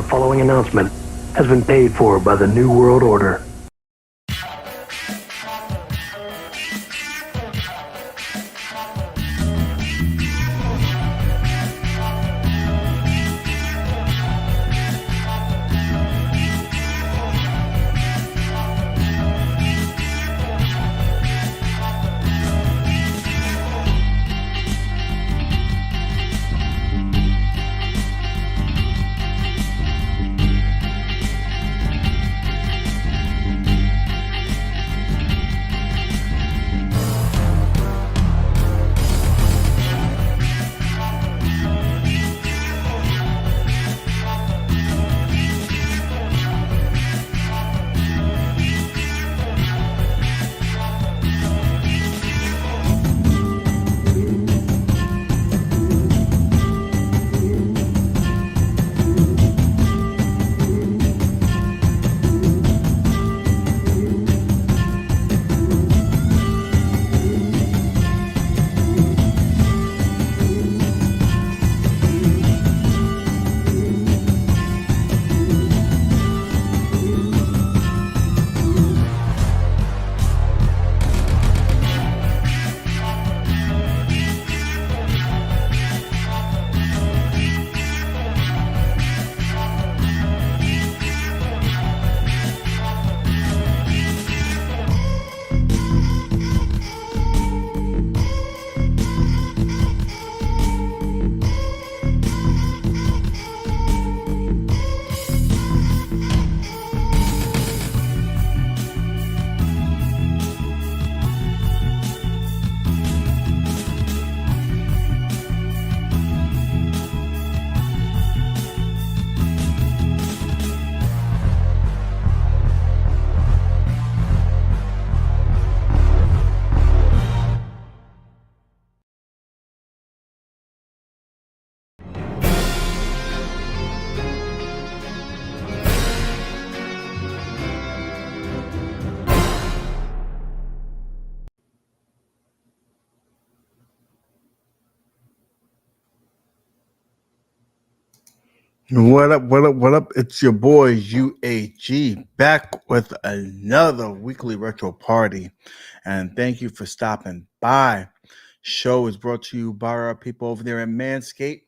The following announcement has been paid for by the New World Order. What up, what up, what up? It's your boy UAG back with another weekly retro party. And thank you for stopping by. Show is brought to you by our people over there at Manscaped.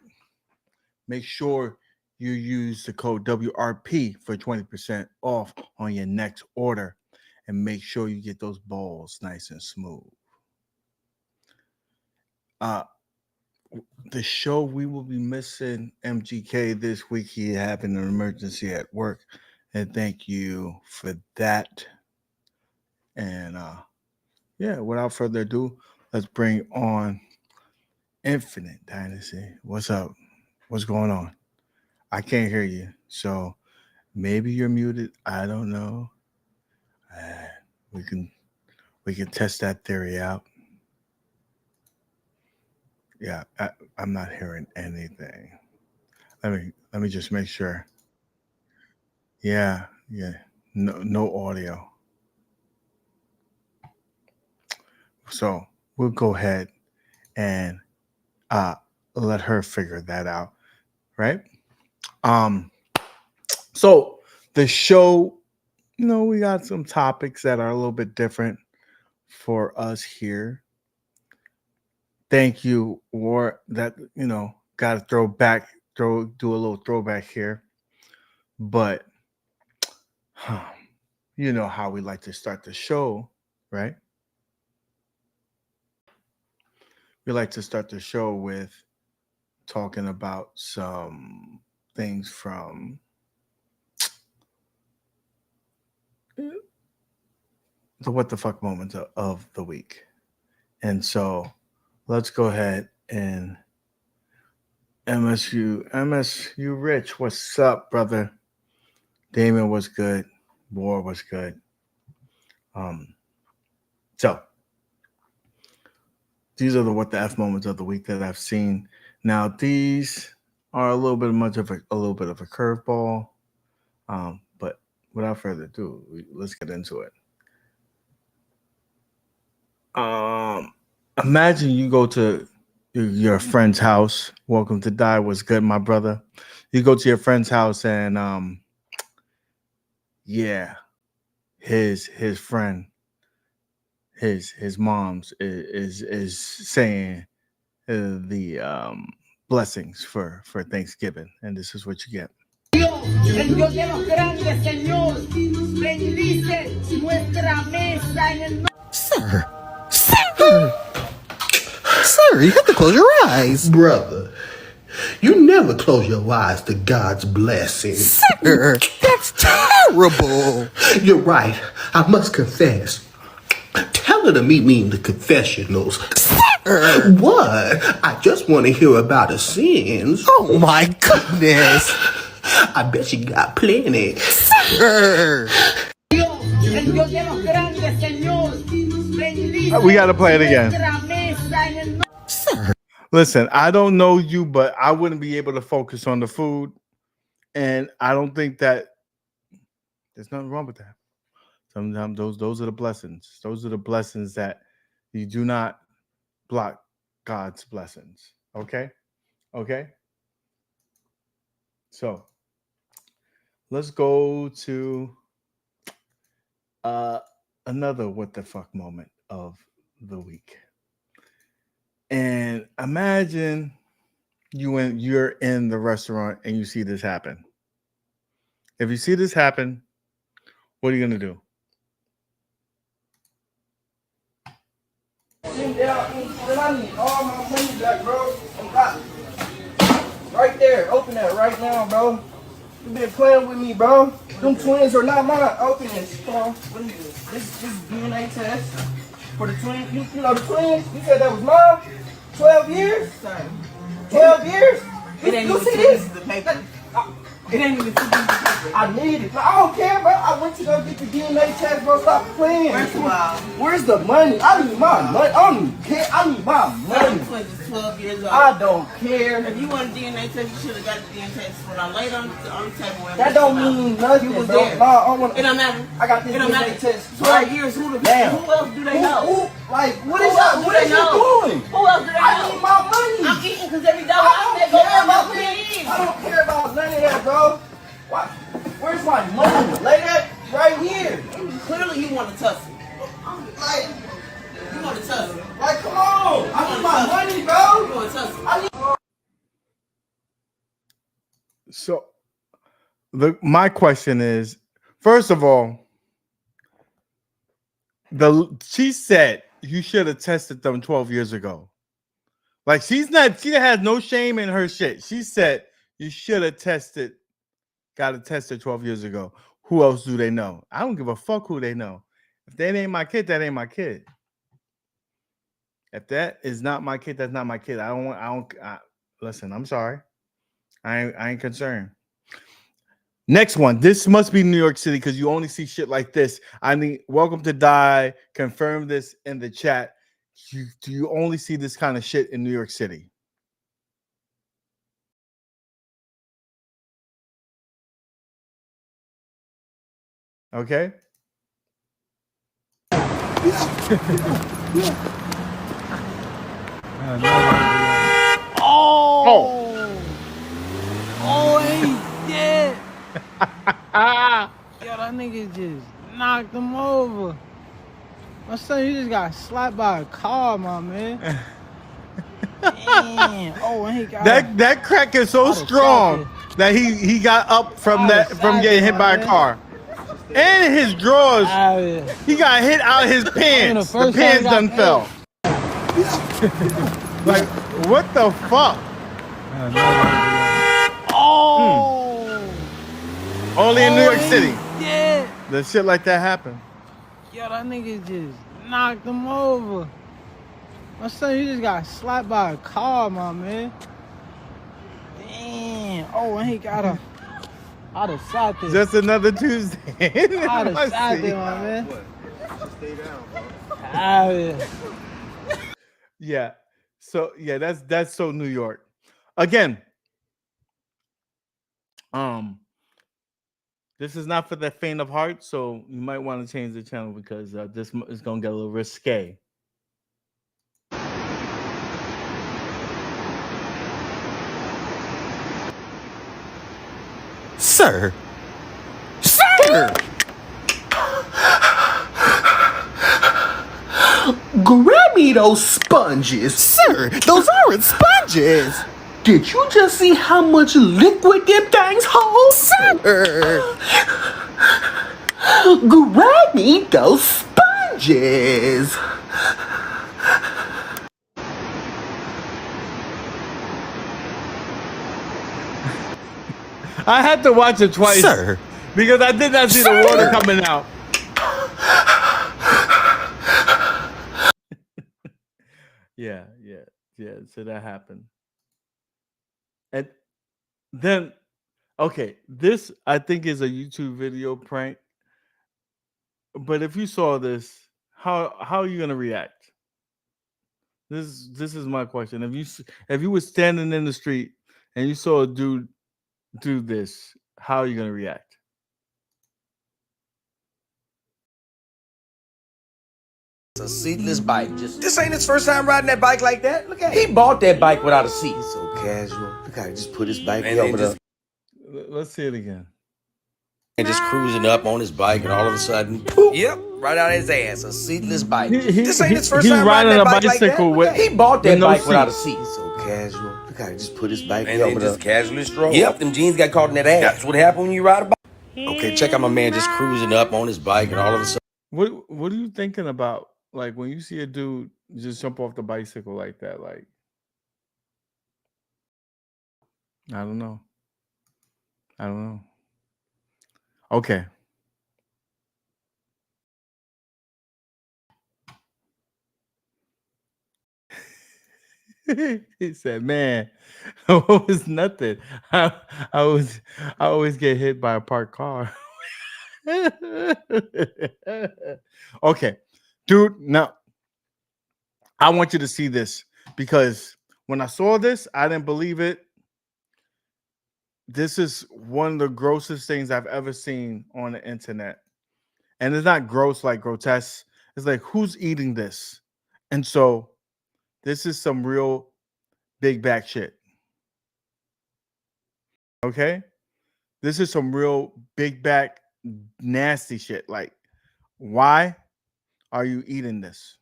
Make sure you use the code WRP for 20% off on your next order. And make sure you get those balls nice and smooth. The show, we will be missing MGK this week. He having an emergency at work, and thank you for that. And yeah, without further ado, let's bring on Infinite Dynasty. What's up? What's going on? I can't hear you, so maybe you're muted. I don't know. We can test that theory out. Yeah, I'm not hearing anything. Let me just make sure. Yeah. No audio. So we'll go ahead and let her figure that out, right? So the show, we got some topics that are a little bit different for us here. Thank you, War. That got to do a little throwback here, but you know how we like to start the show, right? We like to start the show with talking about some things from the what the fuck moments of the week. And so let's go ahead and MSU Rich, what's up, brother? Damon was good. War was good. So these are the what the F moments of the week that I've seen. Now these are a little bit of a curveball. But without further ado, let's get into it. Imagine you go to your friend's house. Welcome to Die was good, my brother. You go to your friend's house and yeah, his friend, his mom's is saying the blessings for Thanksgiving, and this is what you get. El Dios de los grandes, Señor, bendice nuestra mesa en el Sir, you have to close your eyes. Brother, you never close your eyes to God's blessings. Sir, that's terrible. You're right. I must confess. Tell her to meet me in the confessionals. Sir. What? I just want to hear about her sins. Oh my goodness. I bet she got plenty. Sir. El Dios de los grandes, Señor, bendice We got to play it again. nuestra mesa en el Sir. Listen, I don't know you, but I wouldn't be able to focus on the food, and I don't think that there's nothing wrong with that. Sometimes those are the blessings. Those are the blessings that you do not block God's blessings. Okay? Okay? So let's go to another what the fuck moment of the week. And imagine you're in the restaurant and you see this happen. If you see this happen, what are you gonna do? I need all my money back, bro. Right there. Open that right now, bro. You been playing with me, bro. Them twins are not mine. Open this. Come on. What is this? This is DNA test for the twins. You know the twins? You said that was mine? 12 years? 12 years? You see this? It ain't even too deep. I need it. I don't care, bro. I went to go get the DNA test, bro. Stop playing. First of all, Where's the money? I need my money. I don't even care. I need my money. them twins is 12 years old. I don't care. If you want a DNA test, you should have got a DNA test when I laid on the table. And That don't mean nothing, You was bro. there. No, I don't want It don't matter. I got this It don't DNA matter. test. 12 years. Who else do they know? Like, what Who is else y'all? do What they is you know? doing? Who else do they I know? need my money. I'm eating because every dollar I I don't go care about put that. it in. I don't care about none of that, bro. Why? Where's my money? Lay that right here. Clearly, you want to tussle. Like, You want to tussle. like, come on. I need my money, You bro. want to tussle. I need. So my question is, first of all, she said you should have tested them 12 years ago. Like she has no shame in her shit. She said you should have got it tested 12 years ago. Who else do they know? I don't give a fuck who they know. If that ain't my kid, that ain't my kid. If that is not my kid, that's not my kid. Listen, I'm sorry. I ain't concerned. Next one. This must be New York City because you only see shit like this. I mean, welcome to Die. Confirm this in the chat. Do you only see this kind of shit in New York City? Okay. Oh, he dead. Yo, that nigga just knocked him over. My son, you just got slapped by a car, my man. Damn. Oh, and he got that crack is so strong that he got up from getting hit by a car. And his drawers, he got hit out of his pants. The pants done fell. Like, what the fuck? Oh. Only in New York City. Yeah. The shit like that happen. Yo, that nigga just knocked him over. My son, you just got slapped by a car, my man. Damn. Oh, and he got a... I'd have shot this. Just another Tuesday. I'd have shot this, my man. Stay down, bro. Yeah. Yeah. So yeah, that's so New York. Again, this is not for the faint of heart, so you might want to change the channel because this is gonna get a little risque. Sir. Sir. Grab me those sponges. Sir, those aren't sponges. Did you just see how much liquid them things hold? Sir. Grab me those sponges. I had to watch it twice, Sir. because I did not see the water coming out. Yeah. So that happened. And then, okay, this I think is a YouTube video prank. But if you saw this, how are you gonna react? This is my question. If you were standing in the street and you saw a dude do this, how are you gonna react? A seatless bike. This ain't his first time riding that bike like that. Look at him. He bought that bike without a seat. He's so casual. Look how he just put his bike over there. Let's see it again. And just cruising up on his bike, and all of a sudden, poof, yep, right out his ass. A seatless bike. This ain't his first time riding that bike like that. He bought that bike without a seat. He's so casual. Look how he just put his bike over there. Just casually stroll. Yep, them jeans got caught in that ass. That's what happened when you ride a bike. Okay, check out my man just cruising up on his bike, and all of a sudden. What are you thinking about? Like when you see a dude just jump off the bicycle like that, like I don't know. Okay. He said, "Man, it was nothing. I always get hit by a parked car." Okay. Dude, now I want you to see this, because when I saw this, I didn't believe it. This is one of the grossest things I've ever seen on the internet. And it's not gross like grotesque. It's like, who's eating this? And so this is some real big back shit. Okay? This is some real big back nasty shit. Like, why are you eating this?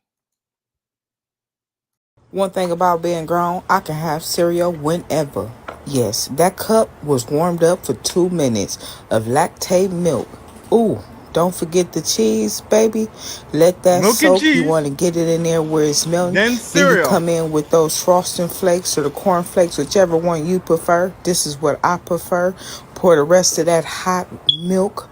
One thing about being grown, I can have cereal whenever. Yes, that cup was warmed up for 2 minutes of lactate milk. Ooh, don't forget the cheese, baby. Let that Milk soak. and cheese. You want to get it in there where it's melting. Then cereal. You come in with those frosting flakes or the corn flakes, whichever one you prefer. This is what I prefer. Pour the rest of that hot milk.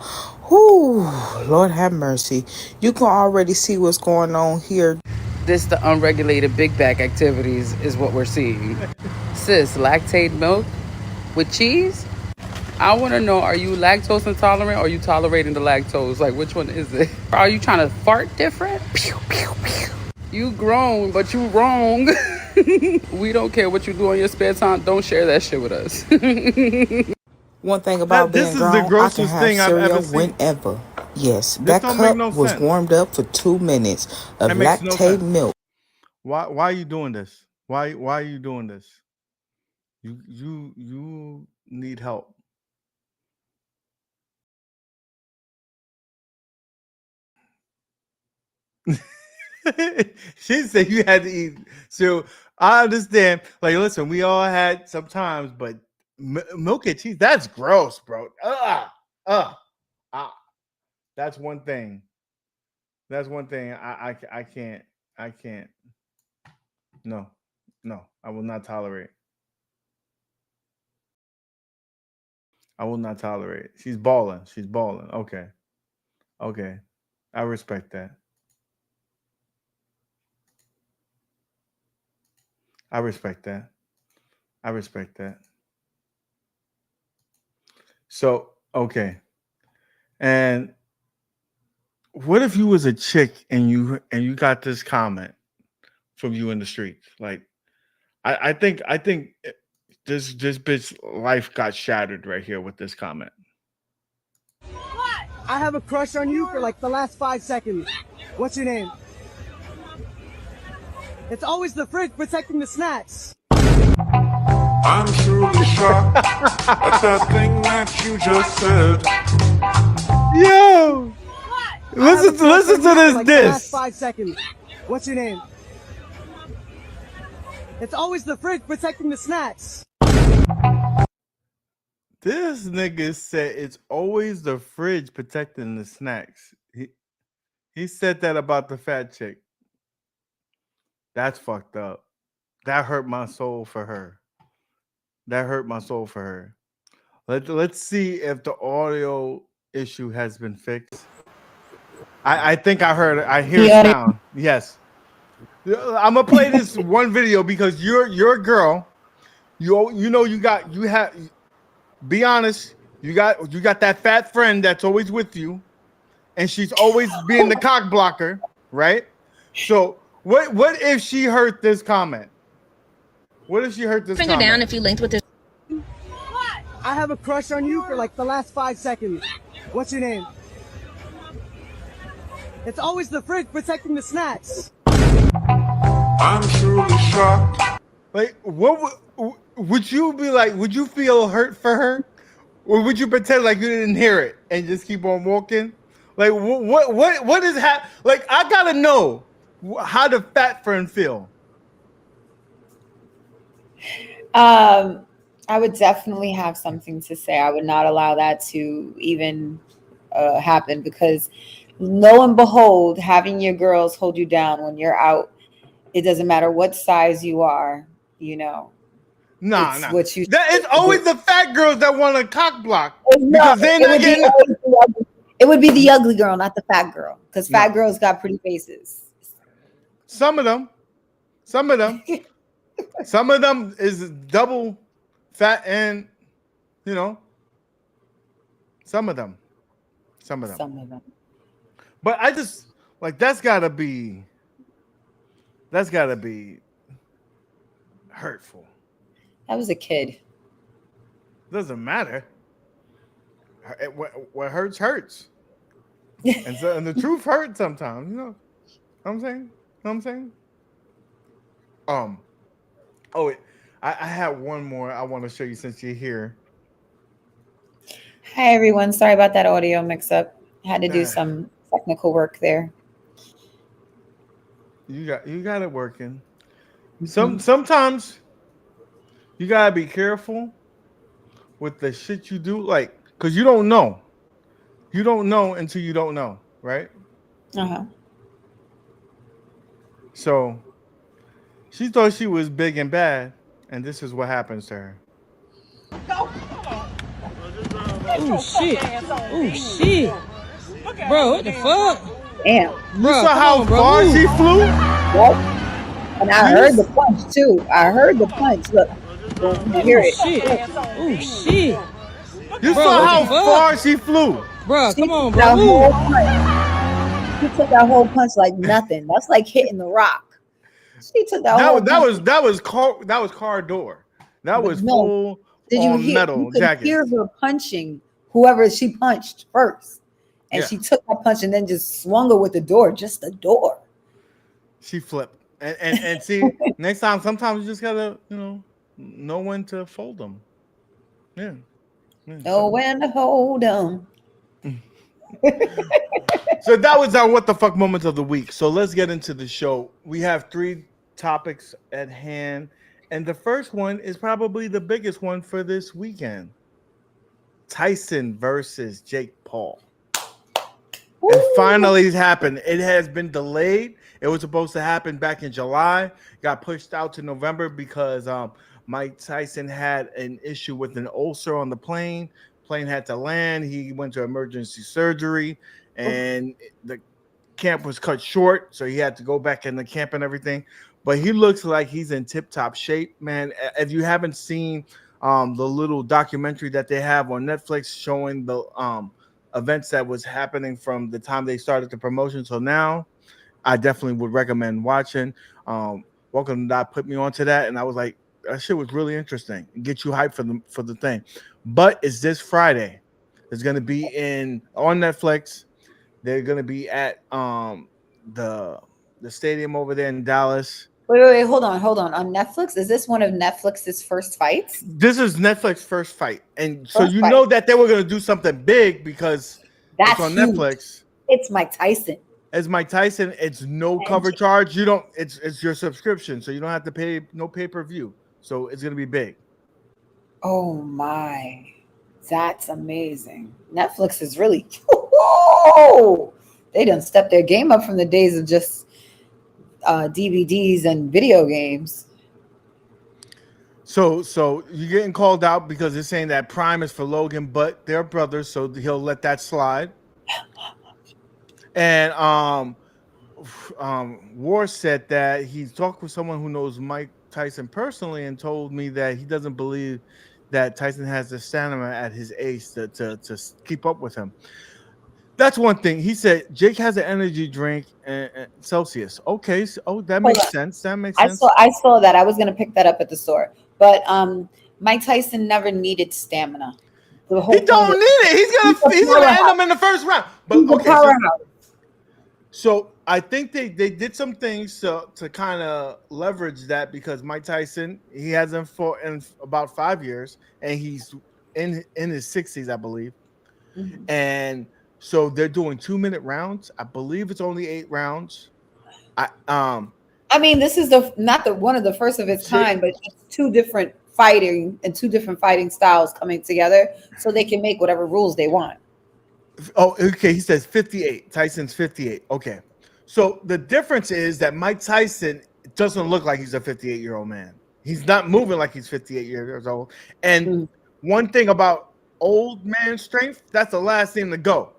Ooh, Lord have mercy. You can already see what's going on here. This, the unregulated big back activities, is what we're seeing. Sis, lactate milk with cheese? I want to know, are you lactose intolerant or are you tolerating the lactose? Like, which one is it? Are you trying to fart different? Pew, pew, pew. You grown, but you wrong. We don't care what you do in your spare time. Don't share that shit with us. One thing about This being is grown, the I can grossest have thing I've cereal ever seen. whenever. Yes, This that don't make cup no was sense. warmed up for 2 minutes of That makes no lactate sense. milk. Why are you doing this? Why are you doing this? You need help. She said you had to eat. So I understand. Like, listen, we all had sometimes, but milk and cheese, that's gross, bro. That's one thing. That's one thing I can't. No, I will not tolerate. I will not tolerate. She's balling. Okay. I respect that. I respect that. So, okay. And what if you was a chick and you got this comment from you in the streets? Like, I think this bitch life got shattered right here with this comment. I have a crush on you for like the last 5 seconds. What's your name? It's always the fridge protecting the snacks. I'm truly shocked at that thing that you just said. Yo, listen to this Like diss. the last 5 seconds. What's your name? It's always the fridge protecting the snacks. This nigga said it's always the fridge protecting the snacks. He said that about the fat chick. That's fucked up. That hurt my soul for her. Let's see if the audio issue has been fixed. I think I hear sound. Yes. I'm gonna play this one video because you're a girl. Be honest, you got that fat friend that's always with you, and she's always being the cock blocker, right? So what if she heard this comment? What if she heard this Finger comment? down if you linked with this. I have a crush on you for like the last 5 seconds. What's your name? It's always the fridge protecting the snacks. I'm truly shocked. Like, what would you be like? Would you feel hurt for her, or would you pretend like you didn't hear it and just keep on walking? Like, what is happening? Like, I gotta know how the fat friend feel. I would definitely have something to say. I would not allow that to even happen, because lo and behold, having your girls hold you down when you're out, it doesn't matter what size you are, you know. Nah. What you it's always the fat girls that want a cock block. No, it would be the ugly girl, not the fat girl, because fat girls got pretty faces. Some of them is double fat, and some of them. But I just like that's gotta be hurtful. I was a kid. Doesn't matter. What hurts. And the truth hurts sometimes, you know what I'm saying? I have one more I want to show you since you're here. Hi everyone. Sorry about that audio mix up. Had to do some technical work there. You got it working. Sometimes you gotta be careful with the shit you do, like, because you don't know. You don't know until you don't know, right? Uh-huh. So she thought she was big and bad, and this is what happens to her. Oh shit. Bro, what the fuck? Damn. You saw how far she flew? Yep. And I heard the punch too. Look. You hear it. Oh shit. You saw how far she flew. Bro, come on, bro. She took that whole punch like nothing. That's like hitting the rock. She took that whole punch. That was car door. That was full on metal jacket. You could hear her punching whoever she punched first. And she took that punch and then just swung her with the door, just the door. She flipped. And see, next time, sometimes you just gotta, know when to fold them. Yeah. Know when to hold them. So that was our what the fuck moments of the week. So let's get into the show. We have 3 topics at hand, and the first one is probably the biggest one for this weekend. Tyson versus Jake Paul. It finally happened. It has been delayed. It was supposed to happen back in July. Got pushed out to November because Mike Tyson had an issue with an ulcer on the plane. Plane had to land. He went to emergency surgery, and the camp was cut short, so he had to go back in the camp and everything. But he looks like he's in tip-top shape, man. If you haven't seen the little documentary that they have on Netflix showing the events that was happening from the time they started the promotion till now, I definitely would recommend watching. Wakandan put me onto that, and I was like, that shit was really interesting. Get you hyped for the thing. But it's this Friday. It's gonna be on Netflix. They're gonna be at the stadium over there in Dallas. Wait, hold on. On Netflix, is this one of Netflix's first fights? This is Netflix's first fight, and so First you fight. know that they were going to do something big because That's it's on huge. Netflix. It's Mike Tyson. As Mike Tyson, it's no cover charge. You don't. It's your subscription, so you don't have to pay no pay-per-view. So it's going to be big. Oh my, that's amazing. Netflix is really, whoa, they done stepped their game up from the days of just DVDs and video games. So you're getting called out because they're saying that Prime is for Logan, but they're brothers, so he'll let that slide. And War said that he's talked with someone who knows Mike Tyson personally and told me that he doesn't believe that Tyson has the stamina at his age to keep up with him. That's one thing. He said Jake has an energy drink and Celsius. Okay, so that makes sense. That makes sense. I saw that. I was gonna pick that up at the store, but Mike Tyson never needed stamina. He don't need it. He's gonna end him in the first round. But okay, so I think they did some things to kind of leverage that because Mike Tyson, he hasn't fought in about 5 years, and he's in his 60s, I believe. Mm-hmm. And so they're doing 2-minute rounds. I believe it's only 8 rounds. I mean, this is not one of the first of its kind, but it's two different fighting styles coming together so they can make whatever rules they want. Oh, okay. He says 58. Tyson's 58. Okay. So the difference is that Mike Tyson doesn't look like he's a 58-year-old man. He's not moving like he's 58 years old. And one thing about old man strength, that's the last thing to go.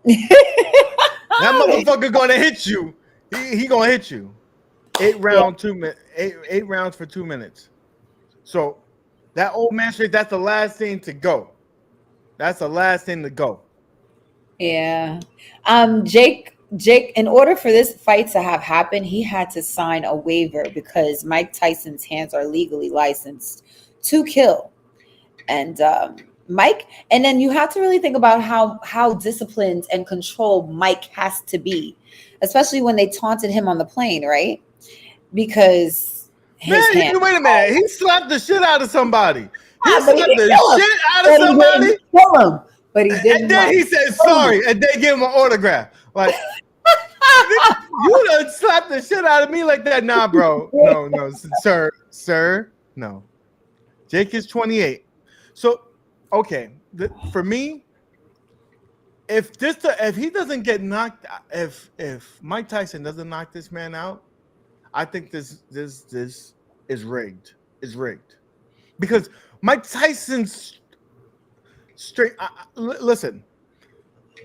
That motherfucker gonna hit you. He gonna hit you. 8 rounds for 2 minutes. So that old man strength, that's the last thing to go. That's the last thing to go. Yeah. Jake, in order for this fight to have happened, he had to sign a waiver because Mike Tyson's hands are legally licensed to kill. And Mike, and then you have to really think about how disciplined and controlled Mike has to be, especially when they taunted him on the plane, right? Because wait a minute, he slapped the shit out of somebody. He slapped the shit out of somebody. He didn't kill him, but he didn't. And then he said sorry, and they gave him an autograph. Like, you done slapped the shit out of me like that? Nah, bro. No, sir, no. Jake is 28. So, okay, for me, if he doesn't get knocked, if Mike Tyson doesn't knock this man out, I think this is rigged. It's rigged because Mike Tyson's straight. Listen,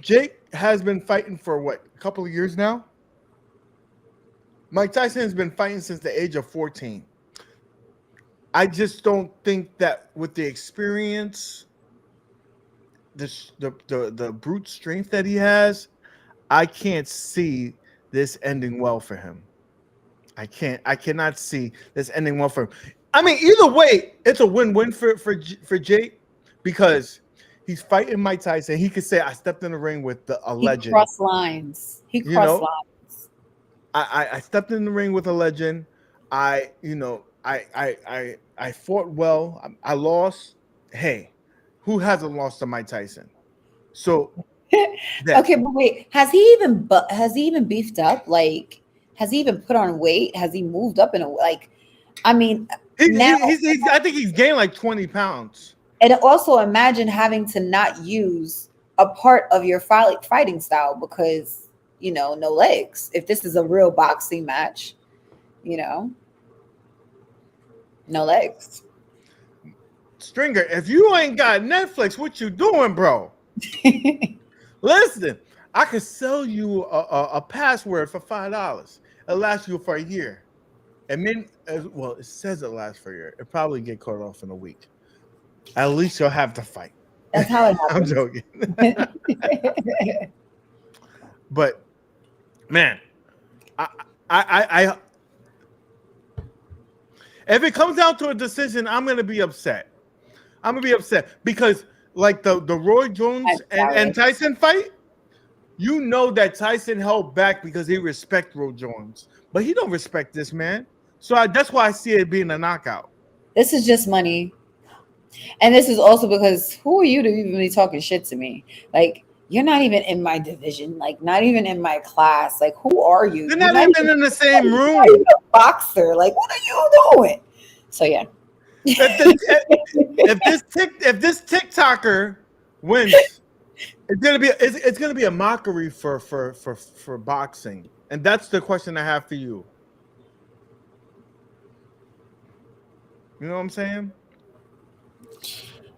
Jake has been fighting for what, a couple of years now. Mike Tyson has been fighting since the age of 14. I just don't think that with the experience, the brute strength that he has, I can't see this ending well for him. I cannot see this ending well for him. I mean, either way, it's a win-win for Jake because he's fighting Mike Tyson. He could say, "I stepped in the ring with a legend." He crossed lines. Lines. I stepped in the ring with a legend. I fought well. I lost. Hey, who hasn't lost to Mike Tyson? So okay, but wait, has he even beefed up? Like, has he even put on weight? Has he moved up in a like? I mean, I think he's gained like 20 pounds. And also imagine having to not use a part of your fighting style because, no legs. If this is a real boxing match, no legs. Stringer, if you ain't got Netflix, what you doing, bro? Listen, I could sell you a password for $5. It'll last you for a year. And then, well, it says it lasts for a year. It'll probably get cut off in a week. At least you'll have to fight. That's how it happens. I'm joking. But man, I if it comes down to a decision, I'm gonna be upset. I'm gonna be upset because like the Roy Jones and Tyson fight, that Tyson held back because he respects Roy Jones, but he don't respect this man. So that's why I see it being a knockout. This is just money. And this is also because who are you to even be talking shit to me? Like, you're not even in my division, like not even in my class. Like, who are you? You're not even in the same room. You're a boxer. Like, what are you doing? So yeah. If this TikToker wins, it's gonna be a mockery for boxing. And that's the question I have for you. You know what I'm saying?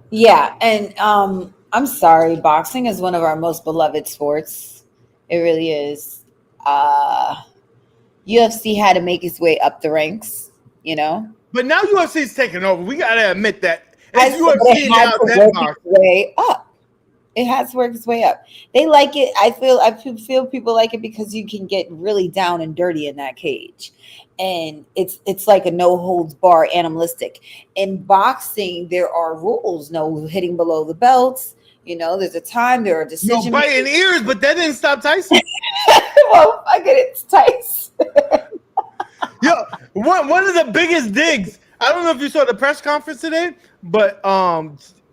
Yeah, and I'm sorry, boxing is one of our most beloved sports. It really is. UFC had to make its way up the ranks, you know. But now UFC is taking over. We gotta admit that. It has to work its way up. It has to work its way up. They like it. I feel people like it because you can get really down and dirty in that cage. And it's like a no holds bar animalistic. In boxing, there are rules. No hitting below the belts. You know, there's a time, there are decisions. No biting ears, but that didn't stop Tyson. Well, I get it, it's Tyson. Yo, one of the biggest digs. I don't know if you saw the press conference today, but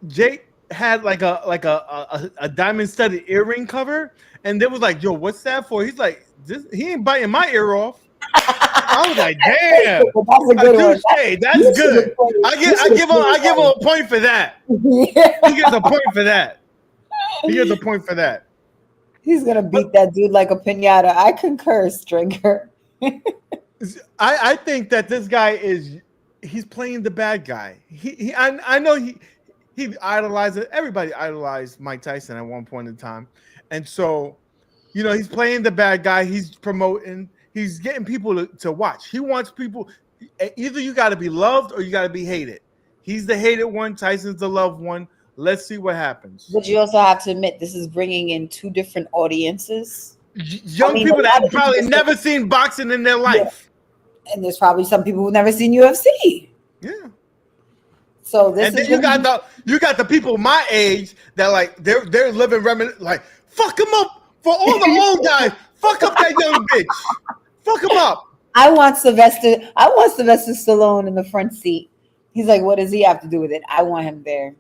Jake had like a diamond studded earring cover, and they was like, "Yo, what's that for?" He's like, "He ain't biting my ear off." I was like, "Damn, that's a good one. That's good." I give him a point for that. Yeah. He gets a point for that. He gets a point for that. He's gonna beat that dude like a piñata. I concur, Stringer. I think that this guy he's playing the bad guy. I know he idolizes, everybody idolized Mike Tyson at one point in time. And so, you know, he's playing the bad guy. He's promoting, he's getting people to watch. He wants people, either you got to be loved or you got to be hated. He's the hated one. Tyson's the loved one. Let's see what happens. But you also have to admit, this is bringing in two different audiences. Young people that have probably never seen boxing in their life. Yeah. And there's probably some people who've never seen UFC. Yeah. So this and then you got the people my age that like they're living like fuck them up for all the old guys. Fuck up that young bitch. Fuck him up. I want Sylvester Stallone in the front seat. He's like, what does he have to do with it? I want him there.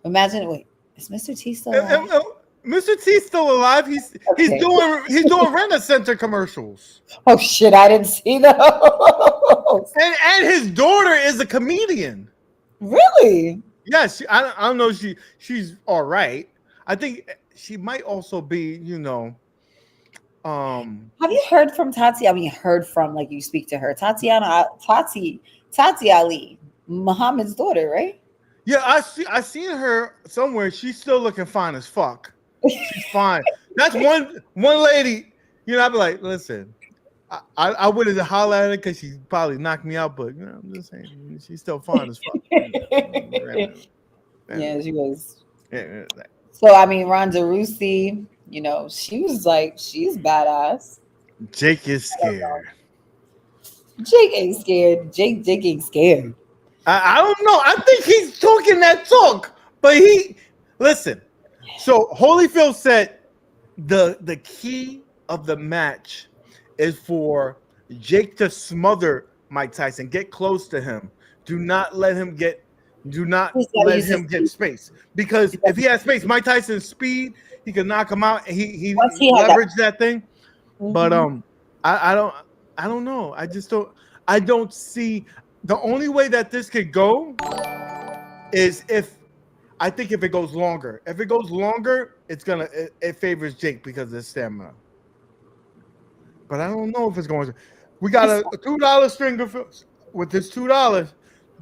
Imagine, wait, is Mr. T still alive? Mr. T's still alive. He's doing Rent-A-Center commercials. Oh shit, I didn't see those. And his daughter is a comedian. Really? Yes. I don't know. She's all right. I think she might also be, you know. Have you heard from Tati? I mean, heard from like you speak to her, Tati Ali, Muhammad's daughter, right? Yeah, I seen her somewhere. She's still looking fine as fuck. She's fine. That's one lady. You know, I'd be like, listen, I would have hollered at her because she probably knocked me out, but you know, I'm just saying she's still fine as fuck. Yeah, she was. Yeah. So I mean, Ronda Rousey, you know, she was like, she's badass. Jake is scared. Jake ain't scared. Jake ain't scared. I don't know. I think he's talking that talk, but listen. So Holyfield said the key of the match is for Jake to smother Mike Tyson, get close to him. Do not let him get space, because if he has space, Mike Tyson's speed, he can knock him out, and he leveraged that thing. Mm-hmm. But I don't know. I don't see the only way that this could go is if it goes longer. If it goes longer, it favors Jake because of his stamina. But I don't know if it's going to. We got a $2 stringer with this $2.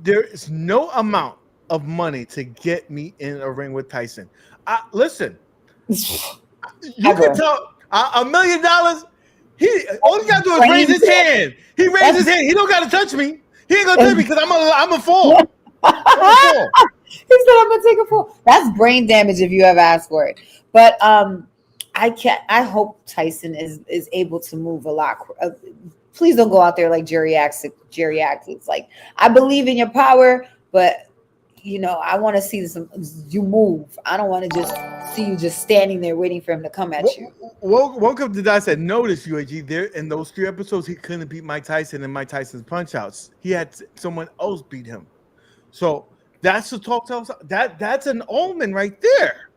There is no amount of money to get me in a ring with Tyson. Listen, you can tell $1 million. All he got to do is raise his hand. He raised his hand. He don't got to touch me. He ain't gonna touch me because I'm a fall. He said I'm gonna take a fall. That's brain damage if you ever ask for it. But I hope Tyson is able to move a lot. Please don't go out there like geriatrics. It's like, I believe in your power, but you know, I want to see you move. I don't want to just see you just standing there waiting for him to come at you. Welcome to that. Said notice UAG there in those 3 episodes he couldn't beat Mike Tyson in Mike Tyson's punch outs. He had someone else beat him. So that's the talk. That's an omen right there.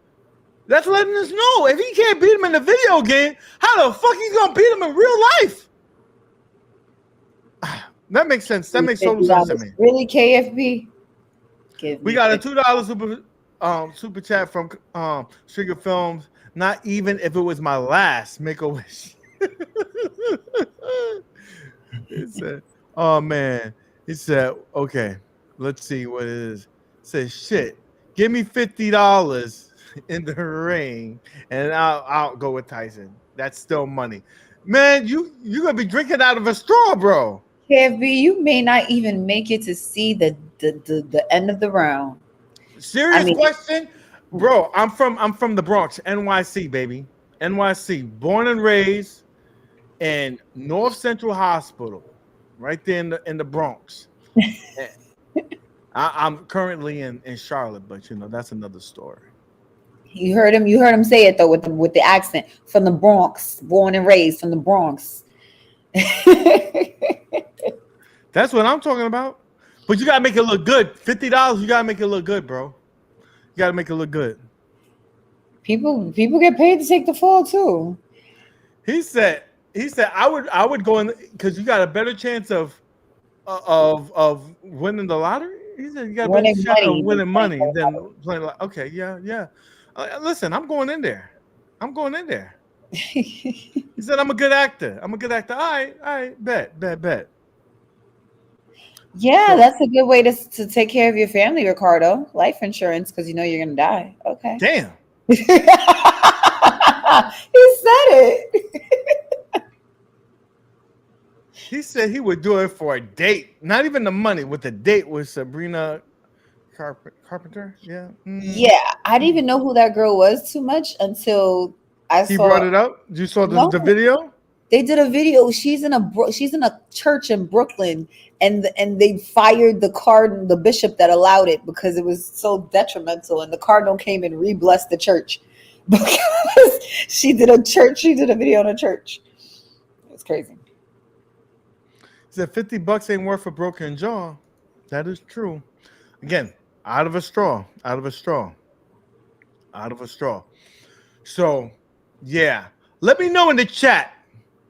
That's letting us know if he can't beat him in the video game, how the fuck he's gonna beat him in real life? That makes sense. That makes total sense to me. Really, KFB? We got a $2 super chat from Sugar Films. Not even if it was my last, make a wish. It said, oh man. It said, okay, let's see what it is. It says, shit, give me $50 in the ring, and I'll go with Tyson. That's still money. Man, you're gonna be drinking out of a straw, bro. KFB, you may not even make it to see the end of the round. Serious question, bro. I'm from the Bronx, NYC, baby. NYC, born and raised in North Central Hospital, right there in the Bronx. I'm currently in Charlotte, but that's another story. You heard him say it though with the accent, from the Bronx, born and raised from the Bronx. That's what I'm talking about. But you gotta make it look good. $50, you gotta make it look good, bro. You gotta make it look good. People get paid to take the fall too. He said I would go in because you got a better chance of winning the lottery. He said you got a better chance of winning money than playing. Like, okay, yeah. Listen, I'm going in there. He said I'm a good actor. All right, bet. Yeah, So- that's a good way to take care of your family, Ricardo. Life insurance, because you know you're gonna die. Okay. Damn. He said it. He said he would do it for a date, not even the money, with the date with Sabrina Carpenter. Yeah. Yeah, I didn't even know who that girl was too much until I He saw. brought it up. You saw the video? They did a video. She's in a church in Brooklyn, and they fired the bishop that allowed it because it was so detrimental. And the cardinal came and re-blessed the church because she did a video in a church. It's crazy. He said $50 ain't worth a broken jaw. That is true. Again, out of a straw. So, yeah. Let me know in the chat,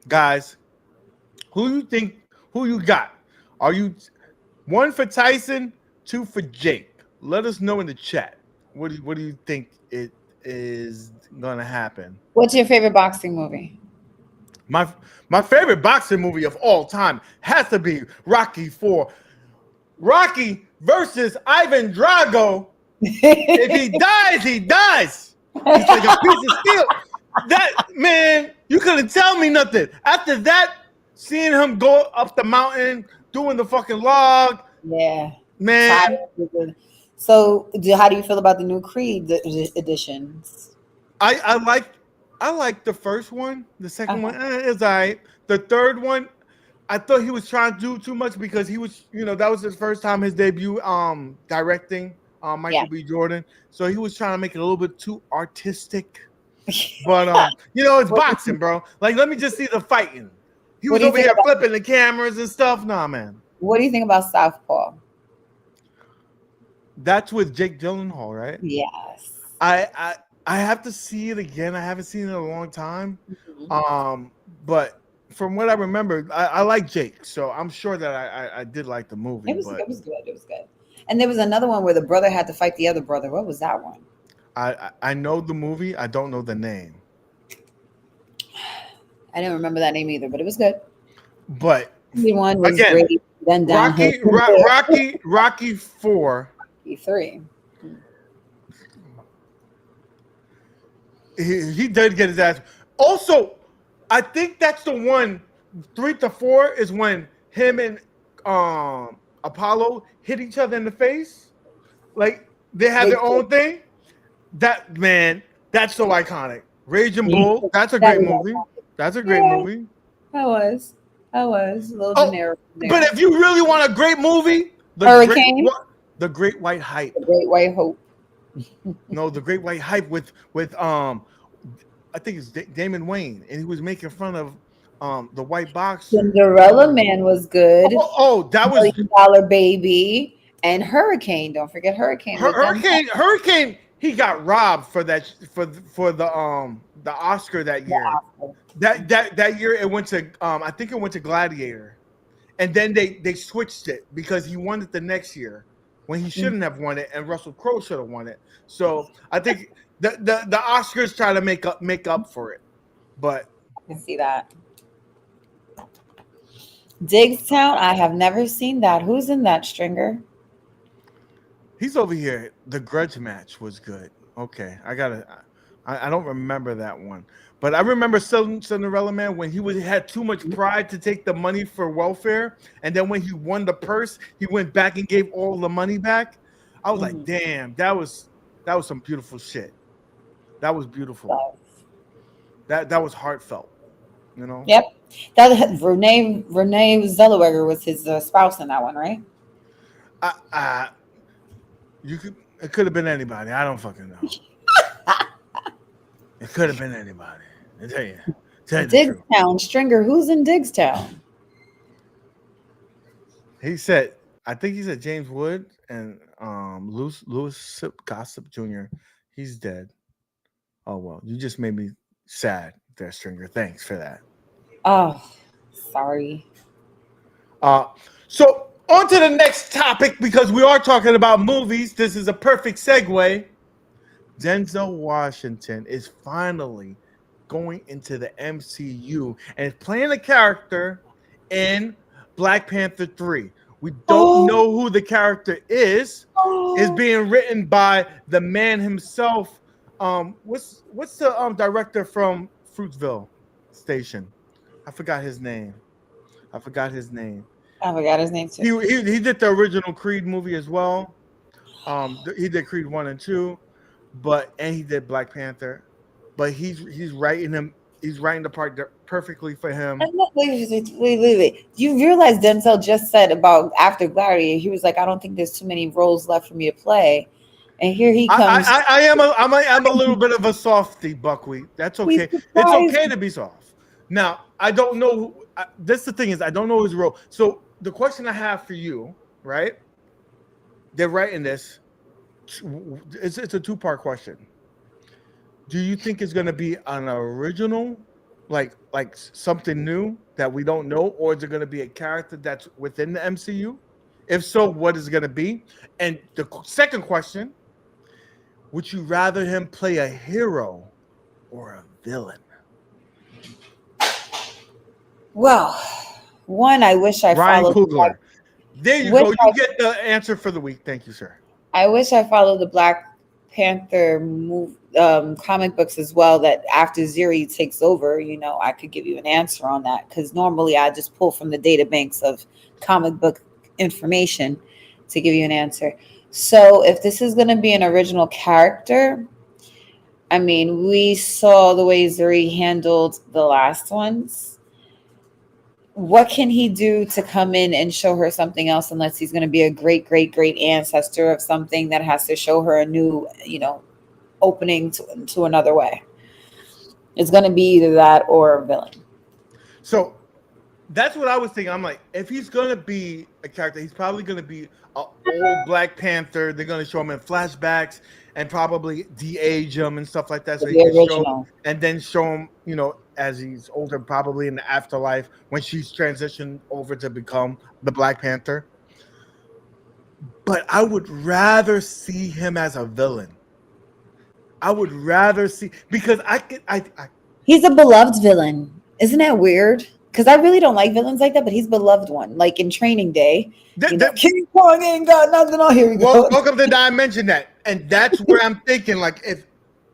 guys, who you got. Are you 1 for Tyson, 2 for Jake? Let us know in the chat. What do you think it is gonna happen? What's your favorite boxing movie? My favorite boxing movie of all time has to be Rocky IV. Rocky versus Ivan Drago. If he dies, he dies. He's like a piece of steel. That man, you couldn't tell me nothing. After that, seeing him go up the mountain, doing the fucking log. Yeah, man. So, how do you feel about the new Creed editions? I like the first one. The second one is all right. The third one, I thought he was trying to do too much because he was, that was his first time, his debut, directing Michael B. Jordan. So he was trying to make it a little bit too artistic. But it's boxing, bro. Like, let me just see the fighting. He was over here flipping the cameras and stuff. Nah, man. What do you think about Southpaw? That's with Jake Gyllenhaal, right? Yes. I have to see it again. I haven't seen it in a long time. Mm-hmm. But from what I remember, I like Jake, so I'm sure that I did like the movie. It was good. And there was another one where the brother had to fight the other brother. What was that one? I know the movie. I don't know the name. I didn't remember that name either, but it was good. But one was again, great. Then Rocky 4. Rocky 3. He did get his ass. Also, I think that's the one. 3 to 4 is when him and Apollo hit each other in the face. Like they have their own thing. That man, that's so iconic. Raging Bull. That's a great movie. That's a great movie. That was a little generic. But if you really want a great movie, Hurricane, The Great White Hype. The Great White Hope. No, the Great White Hype with I think it's Damon Wayne, and he was making fun of the white boxer. Cinderella Man was good. That was $1 Million Baby and Hurricane. Don't forget Hurricane. with Denzel. Hurricane. He got robbed for that for the Oscar that year. That year it went to I think it went to Gladiator, and then they switched it because he won it the next year when he shouldn't have won it, and Russell Crowe should have won it. So I think the Oscars try to make up for it, but I can see that. Digstown, I have never seen that. Who's in that, Stringer? he's over here. The Grudge match was good. Okay, I don't remember that one, but I remember Cinderella Man when he had too much pride to take the money for welfare, and then when he won the purse, he went back and gave all the money back. I was like, damn, that was some beautiful shit. That was beautiful. That was heartfelt, you know. Yep, that Renee Zellweger was his spouse in that one, right? It could have been anybody. I don't fucking know. It could have been anybody. I tell you Digstown, Stringer. Who's in Digstown? He said, I think he said James Wood and Louis Gossip Jr. He's dead. Oh well, you just made me sad there, Stringer. Thanks for that. Oh, sorry. So on to the next topic, because we are talking about movies. This is a perfect segue. Denzel Washington is finally going into the MCU and is playing a character in Black Panther 3. We don't know who the character is. It's being written by the man himself. What's the director from Fruitville Station? I forgot his name too. He did the original Creed movie as well. He did Creed 1 and 2, and he did Black Panther. But he's writing the part perfectly for him. Wait. You realize Denzel just said about after Gladiator, he was like, I don't think there's too many roles left for me to play. And here he comes. I am a little bit of a softie, Buckwheat. That's okay. It's okay to be soft. Now, I don't know. That's the thing is, I don't know his role. So the question I have for you, right? They're writing this. It's a two-part question. Do you think it's going to be an original, like something new that we don't know, or is it going to be a character that's within the MCU? If so, what is it going to be? And the second question, would you rather him play a hero or a villain? Well, one, I wish I Ryan followed. Coogler. There you go. You get the answer for the week. Thank you, sir. I wish I followed the Black Panther comic books as well, that after Ziri takes over, I could give you an answer on that, because normally I just pull from the data banks of comic book information to give you an answer. So if this is going to be an original character, I mean, we saw the way Zuri handled the last ones. What can he do to come in and show her something else, unless he's going to be a great, great, great ancestor of something that has to show her a new, opening to another way? It's going to be either that or a villain. So that's what I was thinking. I'm like, if he's going to be a character, he's probably going to be an old Black Panther. They're going to show him in flashbacks and probably de-age him and stuff like that. So he can show, and then show him, as he's older, probably in the afterlife when she's transitioned over to become the Black Panther. But I would rather see him as a villain. I would rather see, because he's a beloved villain. Isn't that weird? Because I really don't like villains like that, but he's a beloved one. Like in Training Day, King Kong ain't got nothing on here. Welcome to Dimension that, and that's where I'm thinking, like,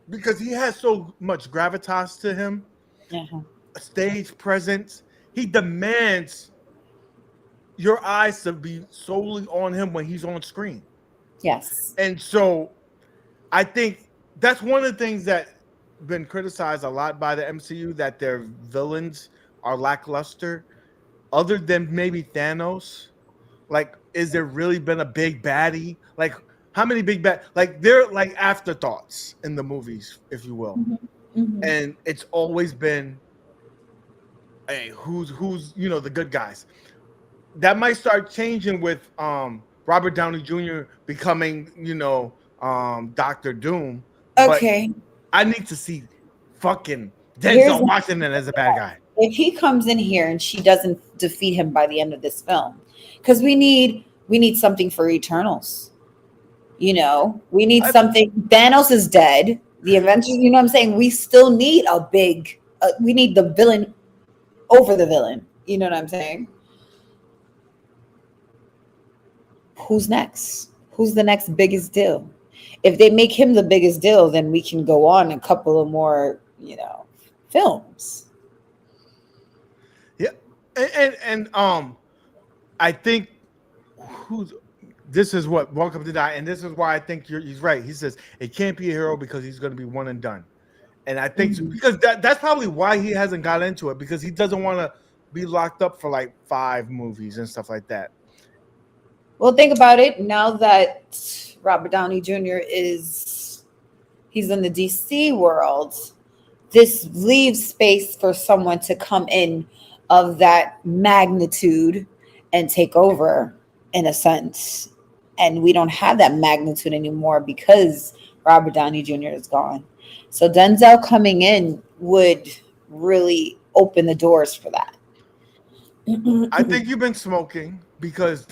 because he has so much gravitas to him, a stage presence, he demands your eyes to be solely on him when he's on screen. Yes, and so I think that's one of the things that been criticized a lot by the MCU, that their villains are lackluster, other than maybe Thanos. Like, is there really been a big baddie? Like, how many big bad, like they're like afterthoughts in the movies, if you will. And it's always been, hey, who's the good guys. That might start changing with Robert Downey Jr. becoming, Dr. Doom. Okay. But I need to see fucking Denzel Washington as a bad guy. If he comes in here and she doesn't defeat him by the end of this film, because we need something for Eternals. We need something. Thanos is dead. The Avengers, you know what I'm saying? We still need a big, we need the villain over the villain. You know what I'm saying? Who's next? Who's the next biggest deal? If they make him the biggest deal, then we can go on a couple of more, films. Yeah. And I think this is what Welcome to Die, and this is why I think he's right. He says it can't be a hero because he's going to be one and done, and I think because that's probably why he hasn't got into it, because he doesn't want to be locked up for like 5 movies and stuff like that. Well, think about it. Now that Robert Downey Jr. he's in the DC world, this leaves space for someone to come in of that magnitude and take over in a sense. And we don't have that magnitude anymore because Robert Downey Jr. is gone. So Denzel coming in would really open the doors for that. I think you've been smoking, because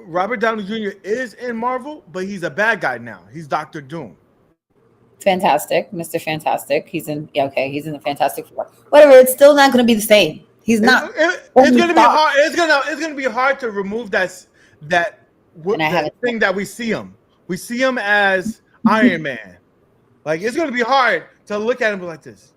Robert Downey Jr. is in Marvel, but he's a bad guy now. He's Dr. Doom. Fantastic, Mr. Fantastic. He's in the Fantastic Four. Whatever, it's still not going to be the same. He's not. It's going to be hard. It's going to be hard to remove that thing that we see him. We see him as Iron Man. Like, it's going to be hard to look at him and be like this.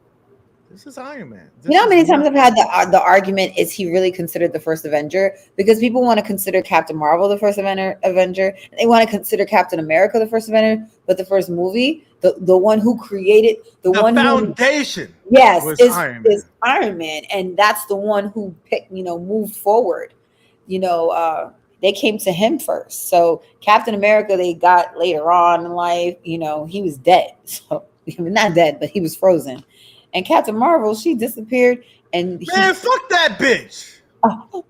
This is Iron Man. You know how many times I've had the argument, is he really considered the first Avenger? Because people want to consider Captain Marvel the first Avenger. They want to consider Captain America the first Avenger, but the first movie, the one who created the foundation, is Iron Man, and that's the one who moved forward. They came to him first. So Captain America they got later on in life. He was dead. So not dead, but he was frozen. And Captain Marvel, she disappeared. And fuck that bitch. Oh.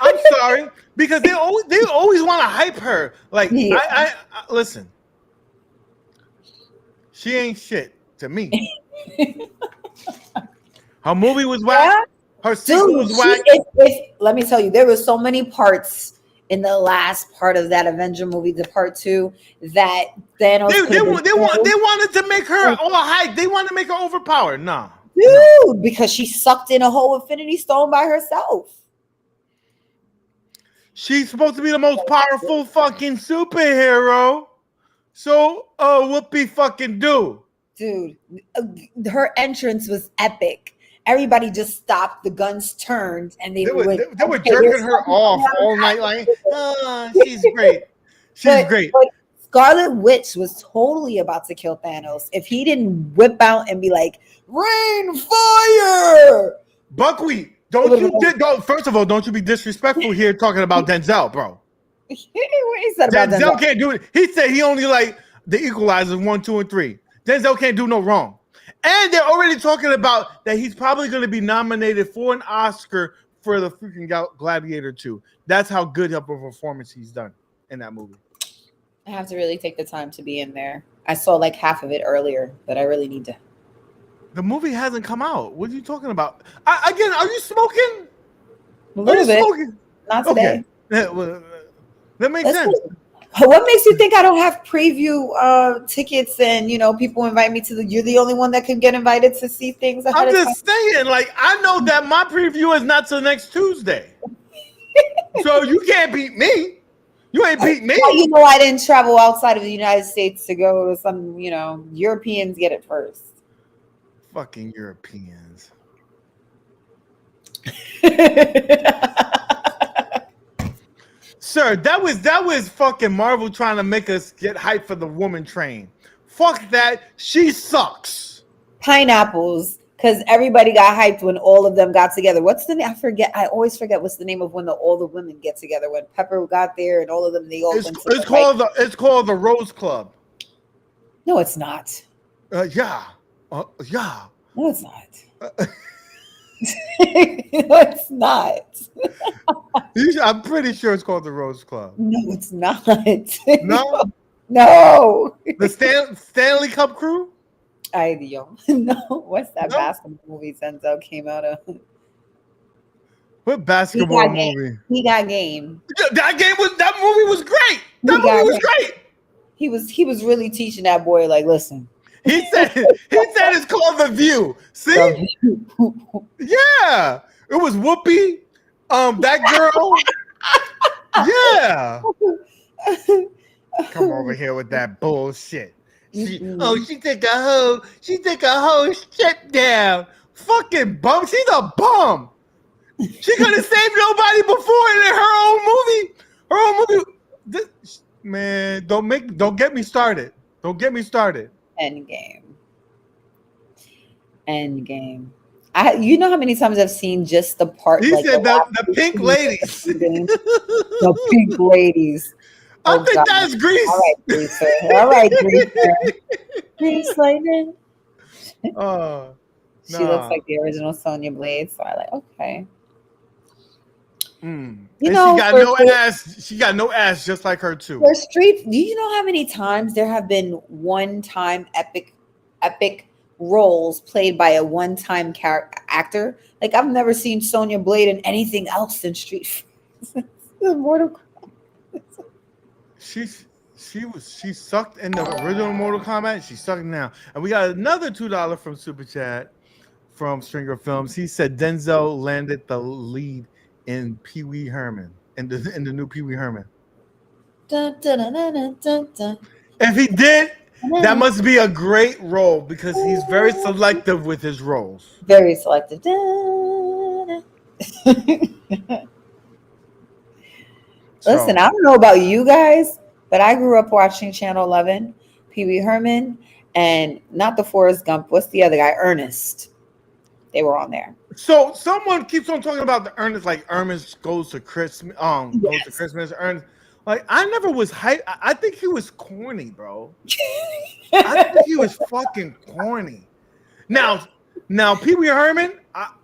I'm sorry, because they always want to hype her. Like, I listen. She ain't shit to me. Her movie was whack. Her sequel was whack. Let me tell you, there were so many parts in the last part of that Avenger movie, the part 2, that Thanos. They wanted to make her all hype. They wanted to make her overpowered. Nah, dude, because she sucked in a whole Infinity Stone by herself. She's supposed to be the most powerful fucking superhero. So, whoopee fucking do, dude. Her entrance was epic. Everybody just stopped. The guns turned, and they were jerking her off all night. Like, she's great. She's great. But Scarlet Witch was totally about to kill Thanos if he didn't whip out and be like, "Rain fire!" Buckwheat, first of all, don't you be disrespectful here talking about Denzel, bro. What he said about Denzel can't do it. He said he only like the equalizers 1, 2, and 3. Denzel can't do no wrong. And they're already talking about that he's probably going to be nominated for an Oscar for the freaking Gladiator 2. That's how good of a performance he's done in that movie. I have to really take the time to be in there. I saw like half of it earlier, but I really need to. The movie hasn't come out. What are you talking about? Again, are you smoking? A little bit. Smoking? Not today. Okay. That makes sense. Cool. What makes you think I don't have preview tickets and people invite me to you're the only one that can get invited to see things ahead I'm just saying, like, I know that my preview is not till next Tuesday. So you can't beat me. You ain't beat me. Well, I didn't travel outside of the United States to go to some, Europeans get it first. Fucking Europeans. Sir, that was fucking Marvel trying to make us get hyped for the woman train. Fuck that. She sucks. Pineapples because everybody got hyped when all of them got together. What's the name? I forget. I always forget what's the name of when all the women get together. When Pepper got there and all of them, they all went to it's called the Rose Club. No, it's not. Yeah. No, it's not. No, it's not. I'm pretty sure it's called the Rose Club. No, it's not. No? No. The Stanley Cup crew? I don't know. What's that basketball movie Denzel came out of? What basketball movie? He Got Game. That movie was great. That movie was great. He was really teaching that boy, like, listen. He said it's called The View. See? Yeah. It was Whoopi. That girl. Yeah. Come over here with that bullshit. She took a whole shit down. Fucking bum. She's a bum. She couldn't save nobody before in her own movie. Her own movie. Man, don't get me started. Don't get me started. Endgame. You know how many times I've seen just the part. He said the pink ladies. The pink ladies. I think that's Grease. All right, Greaser. All right, Greaser. Grease lightning. She looks like the original Sonya Blade, so I like, okay. You know, she got no ass. She got no ass, just like her too. For Street, do you know how many times there have been one-time epic roles played by a one-time actor? Like, I've never seen Sonya Blade in anything else than Street. Mortal Kombat. She sucked in the original Mortal Kombat. She sucked now, and we got another $2 from Super Chat from Stringer Films. He said Denzel landed the lead in Pee Wee Herman in the new Pee Wee Herman. Dun, dun, dun, dun, dun, dun. If he did, that must be a great role because he's very selective with his roles. Very selective. Listen, I don't know about you guys, but I grew up watching Channel 11, Pee Wee Herman, and not the Forrest Gump. What's the other guy? Ernest. They were on there. So someone keeps on talking about the Ernest, like Ernest goes to Christmas. Goes to Christmas. Ernest, like I never was hype. I think he was corny, bro. I think he was fucking corny. Now Pee Wee Herman,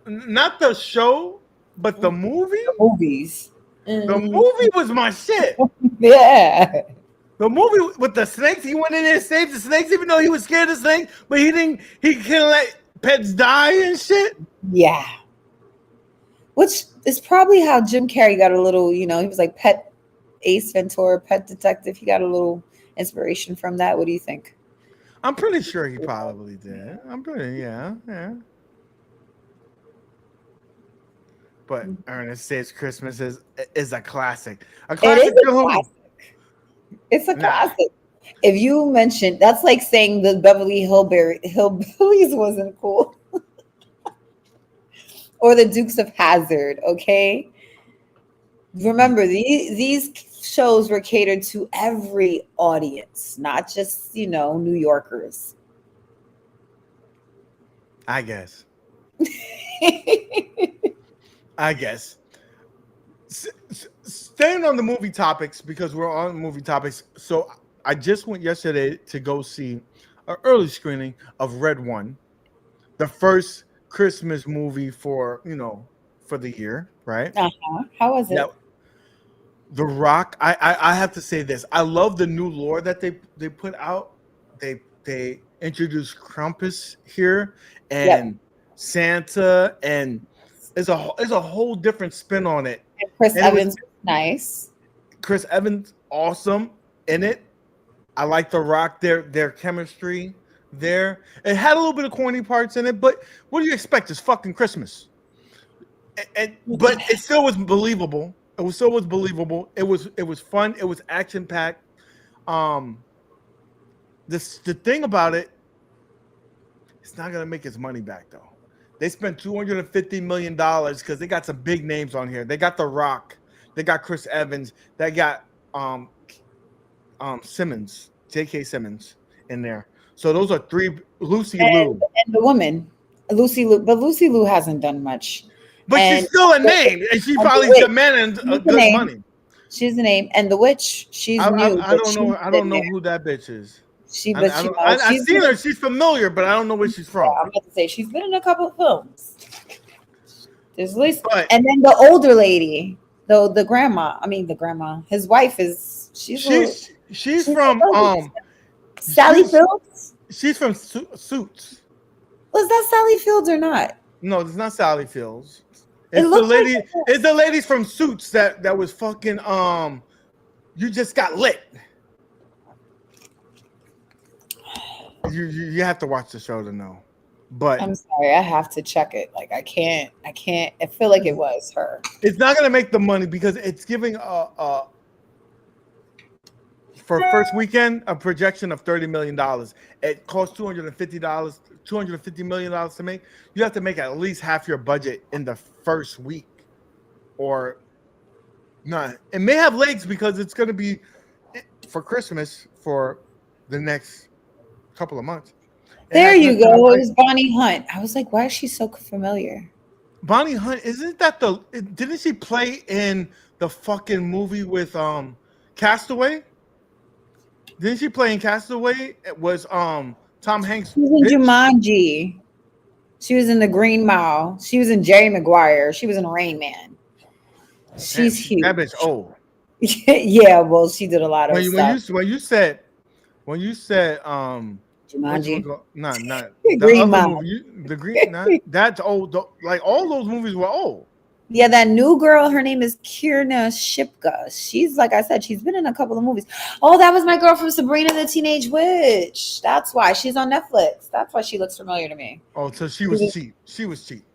not the show, but the movie. The movies. The movie was my shit. Yeah. The movie with the snakes, he went in there and saved the snakes, even though he was scared of snakes, but he couldn't let pets die and shit. Yeah. Which is probably how Jim Carrey got a little, he was like Pet Ace Ventura, Pet Detective. He got a little inspiration from that. What do you think? I'm pretty sure he probably did. Yeah. But Ernest Saves Christmas is a classic. A classic. It is a classic. It's a classic. If you mentioned, that's like saying the Beverly Hillbillies wasn't cool. Or the Dukes of Hazzard, okay? Remember, these shows were catered to every audience, not just, New Yorkers. I guess. Staying on the movie topics, because we're on movie topics. So I just went yesterday to go see an early screening of Red One, the first Christmas movie for the year, right? How was it? Now, The Rock. I have to say this. I love the new lore that they put out. They introduced Krampus here and Santa, and it's a whole different spin on it. And Chris Evans, nice. Chris Evans, awesome in it. I like The Rock. Their chemistry there. It had a little bit of corny parts in it, but what do you expect? It's fucking Christmas. But it still was believable. It was believable. It was fun. It was action packed. The thing about it, it's not gonna make its money back though. They spent $250 million because they got some big names on here. They got The Rock. They got Chris Evans. They got Simmons, J.K. Simmons in there. So those are three. Lucy Liu and the woman. Lucy Liu, but Lucy Liu hasn't done much. But And she's still a name, and she probably demanding good money. She's a name, and the witch, she's new. I don't know. I don't know who that bitch is. I've seen her. She's familiar, but I don't know where she's from. I'm about to say she's been in a couple of films. There's at least, and then the older lady, though the grandma. I mean, the grandma. His wife is she's from Sally Fields. She's from Suits. Was that Sally Fields or not? No, it's not Sally Fields. It's the lady. It's the ladies from Suits that was fucking. You just got lit. You have to watch the show to know. But I'm sorry, I have to check it. Like I can't. I feel like it was her. It's not gonna make the money because it's giving for first weekend a projection of $30 million. It costs $250 million to make. You have to make at least half your budget in the first week, or not. It may have legs because it's gonna be for Christmas for the next couple of months. There you go. It was Bonnie Hunt. I was like, why is she so familiar? Bonnie Hunt, isn't that didn't she play in the fucking movie with Castaway? Didn't she play in Castaway? It was Tom Hanks. She was in Jumanji. She was in The Green Mile. She was in Jerry Maguire. She was in Rain Man. She's huge. That bitch old. Yeah, well, she did a lot of stuff. When you said Jumanji. Not The Green Mile. The Green. That's old. Like all those movies were old. Yeah, that new girl. Her name is Kierna Shipka. She's like I said. She's been in a couple of movies. Oh, that was my girl from Sabrina the Teenage Witch. That's why she's on Netflix. That's why she looks familiar to me. Oh, so she was cheap. She was cheap.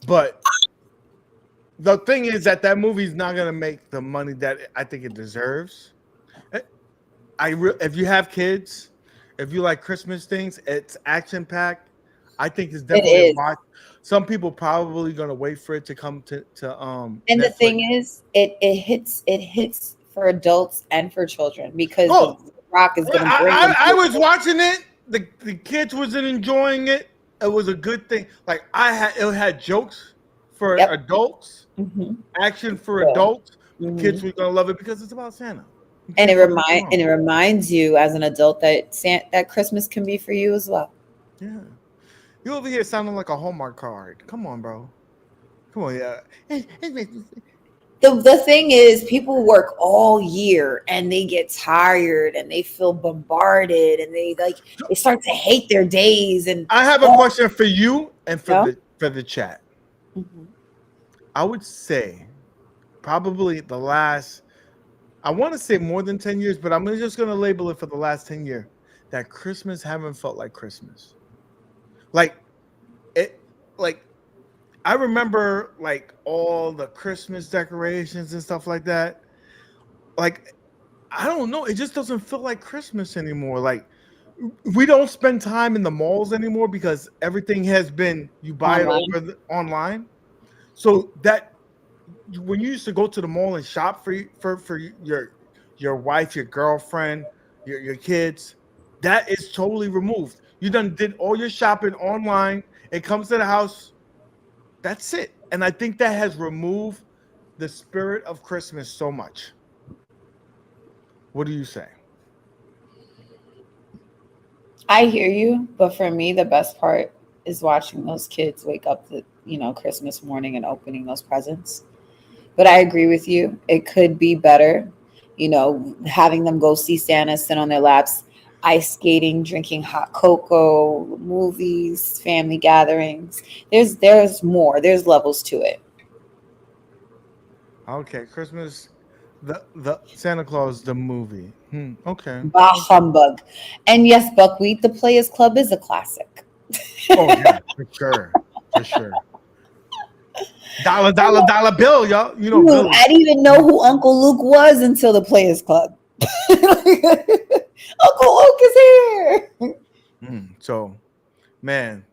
But the thing is that movie's not gonna make the money that I think it deserves. If you have kids. If you like Christmas things, it's action packed. I think it's definitely a watch. Some people probably gonna wait for it to come to And Netflix. the thing is, it hits for adults and for children because The Rock is gonna bring. I was watching it. The kids wasn't enjoying it. It was a good thing. Like it had jokes for adults, action for adults. Kids were gonna love it because it's about Santa. And it reminds you as an adult that Christmas can be for you as well. Yeah, you over here sounding like a Hallmark card. Come on, bro. Come on, yeah. The thing is, people work all year and they get tired and they feel bombarded and they start to hate their days. And I have a question for you and for the chat. I would say probably the last. I want to say more than 10 years, but I'm just going to label it for the last 10 years that Christmas haven't felt like Christmas. I remember like all the Christmas decorations and stuff like that. Like, I don't know. It just doesn't feel like Christmas anymore. Like, we don't spend time in the malls anymore because everything has been, you buy it online. So that, when you used to go to the mall and shop for your wife, your girlfriend, your kids, that is totally removed. You done did all your shopping online. It comes to the house. That's it. And I think that has removed the spirit of Christmas so much. What do you say? I hear you, but for me, the best part is watching those kids wake up Christmas morning and opening those presents. But I agree with you. It could be better, having them go see Santa, sit on their laps, ice skating, drinking hot cocoa, movies, family gatherings. There's more. There's levels to it. Okay, Christmas, the Santa Claus, the movie. Okay. Bah humbug. And yes, Buckwheat, the Players Club is a classic. Oh yeah, for sure. For sure. Dollar bill, y'all. Dude, I didn't even know who Uncle Luke was until the Players Club. Uncle Luke is here. So, man,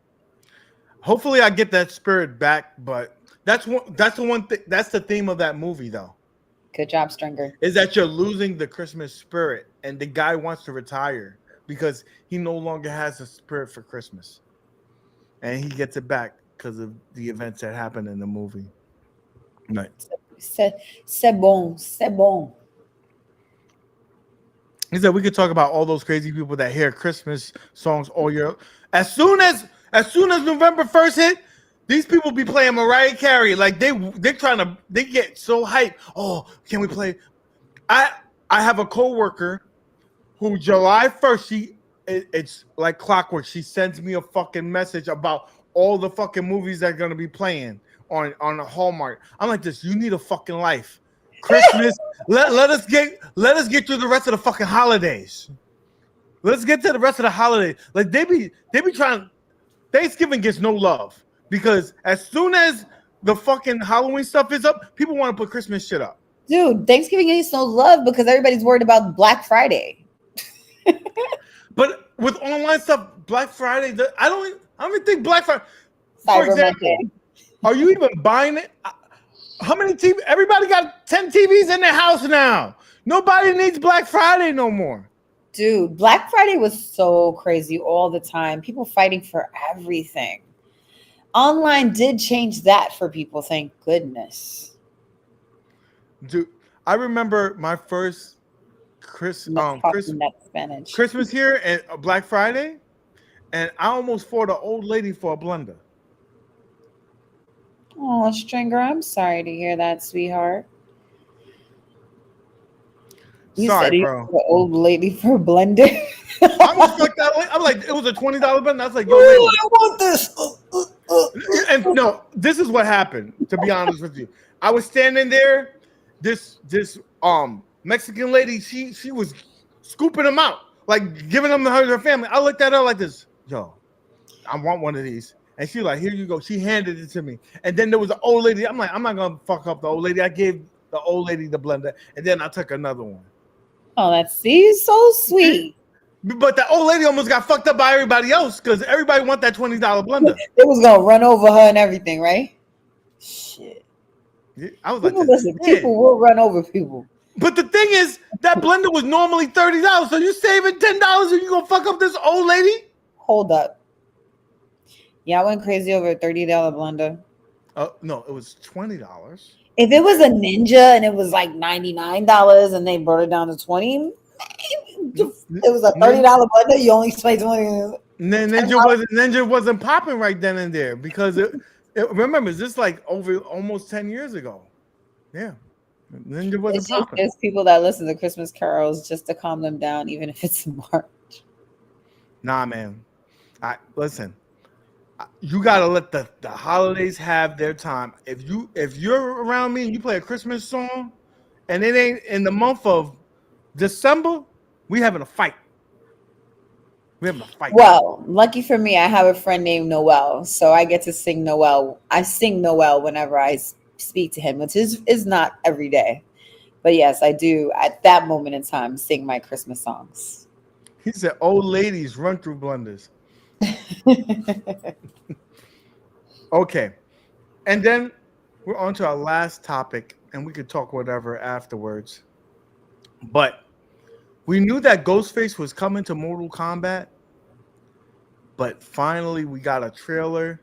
hopefully I get that spirit back. But that's the one thing. That's the theme of that movie, though. Good job, Stringer. Is that you're losing the Christmas spirit, and the guy wants to retire because he no longer has a spirit for Christmas. and he gets it back because of the events that happened in the movie. Right. C'est bon. He said we could talk about all those crazy people that hear Christmas songs all year. As soon as November 1st hit, these people be playing Mariah Carey. Like they get so hyped. Oh, can we play? I have a coworker who July 1st, it's like clockwork. She sends me a fucking message about all the fucking movies that are gonna be playing on a Hallmark. I'm like, this, you need a fucking life. Christmas, let us get through the rest of the fucking holidays. Let's get to the rest of the holidays. Like they be trying. Thanksgiving gets no love because as soon as the fucking Halloween stuff is up, people want to put Christmas shit up. Dude, Thanksgiving gets no love because everybody's worried about Black Friday. But with online stuff, Black Friday, I don't even think Black Friday. Cyber For example, Monday. are you even buying it? How many TV? Everybody got 10 TVs in their house now. Nobody needs Black Friday no more. Dude, Black Friday was so crazy all the time. People fighting for everything. Online did change that for people, thank goodness. Dude, I remember my first Christmas here and Black Friday, and I almost fought an old lady for a blender. Oh, Stringer, I'm sorry to hear that, sweetheart. You Sorry, said you bro. were an old lady for a blender. I was like that. I'm like, it was a $20 blender. I was like, yo, I lady. want this. And no, this is what happened. To be honest with you, I was standing there. This Mexican lady, she was scooping them out, like giving them to her family. I looked at her like this, yo, I want one of these. And she like, here you go. She handed it to me. And then there was an old lady. I'm like, I'm not gonna fuck up the old lady. I gave the old lady the blender, and then I took another one. Oh, that's so sweet. But the old lady almost got fucked up by everybody else because everybody want that $20 blender. It was gonna run over her and everything, right? Shit. I was like, people will run over people. But the thing is, that blender was normally $30. So you saving $10 and you gonna fuck up this old lady? Hold up. Yeah, I went crazy over a $30 blender. No, it was $20. If it was a Ninja and it was like $99 and they brought it down to $20, it was a $30 blender. You only spent $20. Ninja wasn't popping right then and there because remember, this like over almost 10 years ago. Yeah, Ninja wasn't popping. There's people that listen to Christmas carols just to calm them down, even if it's March. Nah, man. Listen. You gotta let the holidays have their time. If you're around me and you play a Christmas song, and it ain't in the month of December, we having a fight. Well, lucky for me, I have a friend named Noel, so I get to sing Noel. I sing Noel whenever I speak to him, which is not every day, but yes, I do at that moment in time sing my Christmas songs. He said, "Old ladies run through blunders." Okay, and then we're on to our last topic, and we could talk whatever afterwards. But we knew that Ghostface was coming to Mortal Kombat, but finally we got a trailer,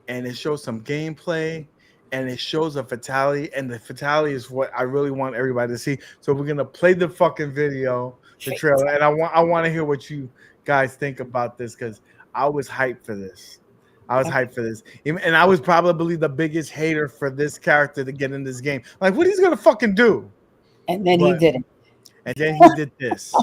and it shows some gameplay, and it shows a fatality, and the fatality is what I really want everybody to see. So we're gonna play the fucking video, the trailer, and I want to hear what you guys think about this because I was hyped for this. And I was probably the biggest hater for this character to get in this game. Like, what he's gonna fucking do? And then he did it. And then he did this.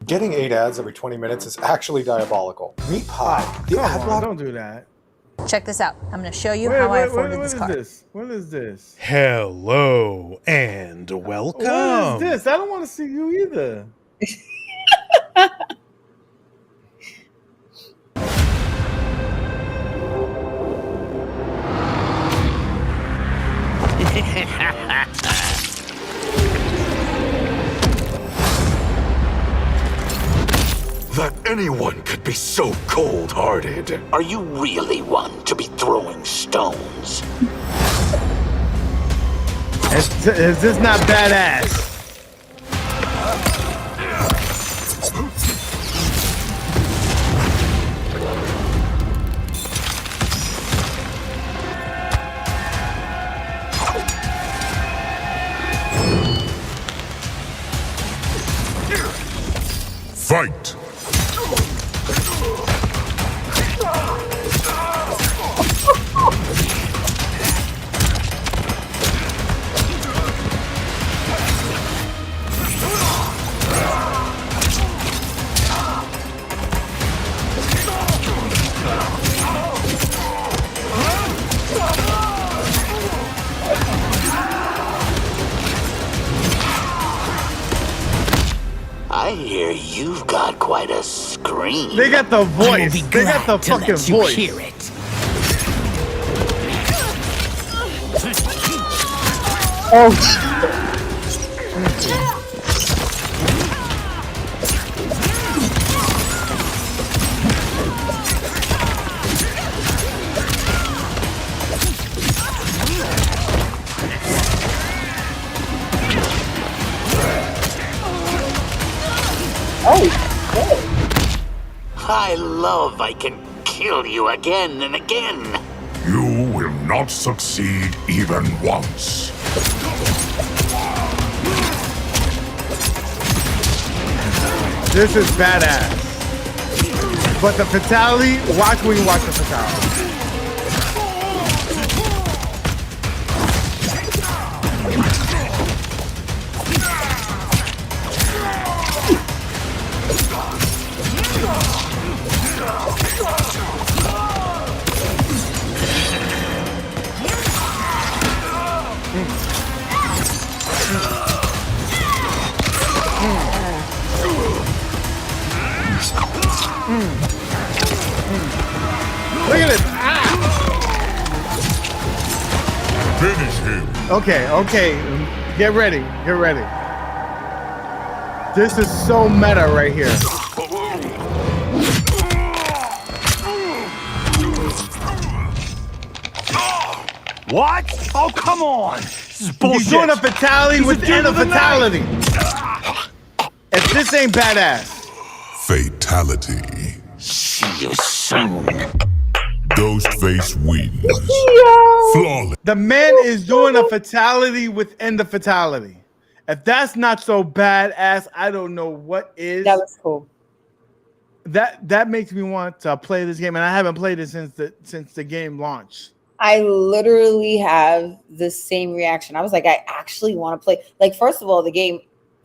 Getting 8 ads every 20 minutes is actually diabolical. Meet Pi. Don't do that. Check this out. I'm going to show you how I afforded this car. What is this? Hello and welcome. What is this? I don't want to see you either. That anyone could be so cold-hearted. Are you really one to be throwing stones? Is this not badass? Fight! I hear you've got quite a scream. They got the voice. They got the fucking voice. Hear it. Oh. I love I can kill you again and again. You will not succeed even once. This is badass. But the fatality, watch when you watch the fatality. Look at it. Finish him. Okay. Get ready. This is so meta right here. What? Oh, come on. This is bullshit. He's doing a fatality within a fatality. If this ain't badass. Fatality. See you soon. Ghostface wins. Flawless. The man is doing a fatality within the fatality. If that's not so badass, I don't know what is. That was cool. That makes me want to play this game, and I haven't played it since the game launched. I literally have the same reaction. I was like, I actually want to play. Like, first of all, the game,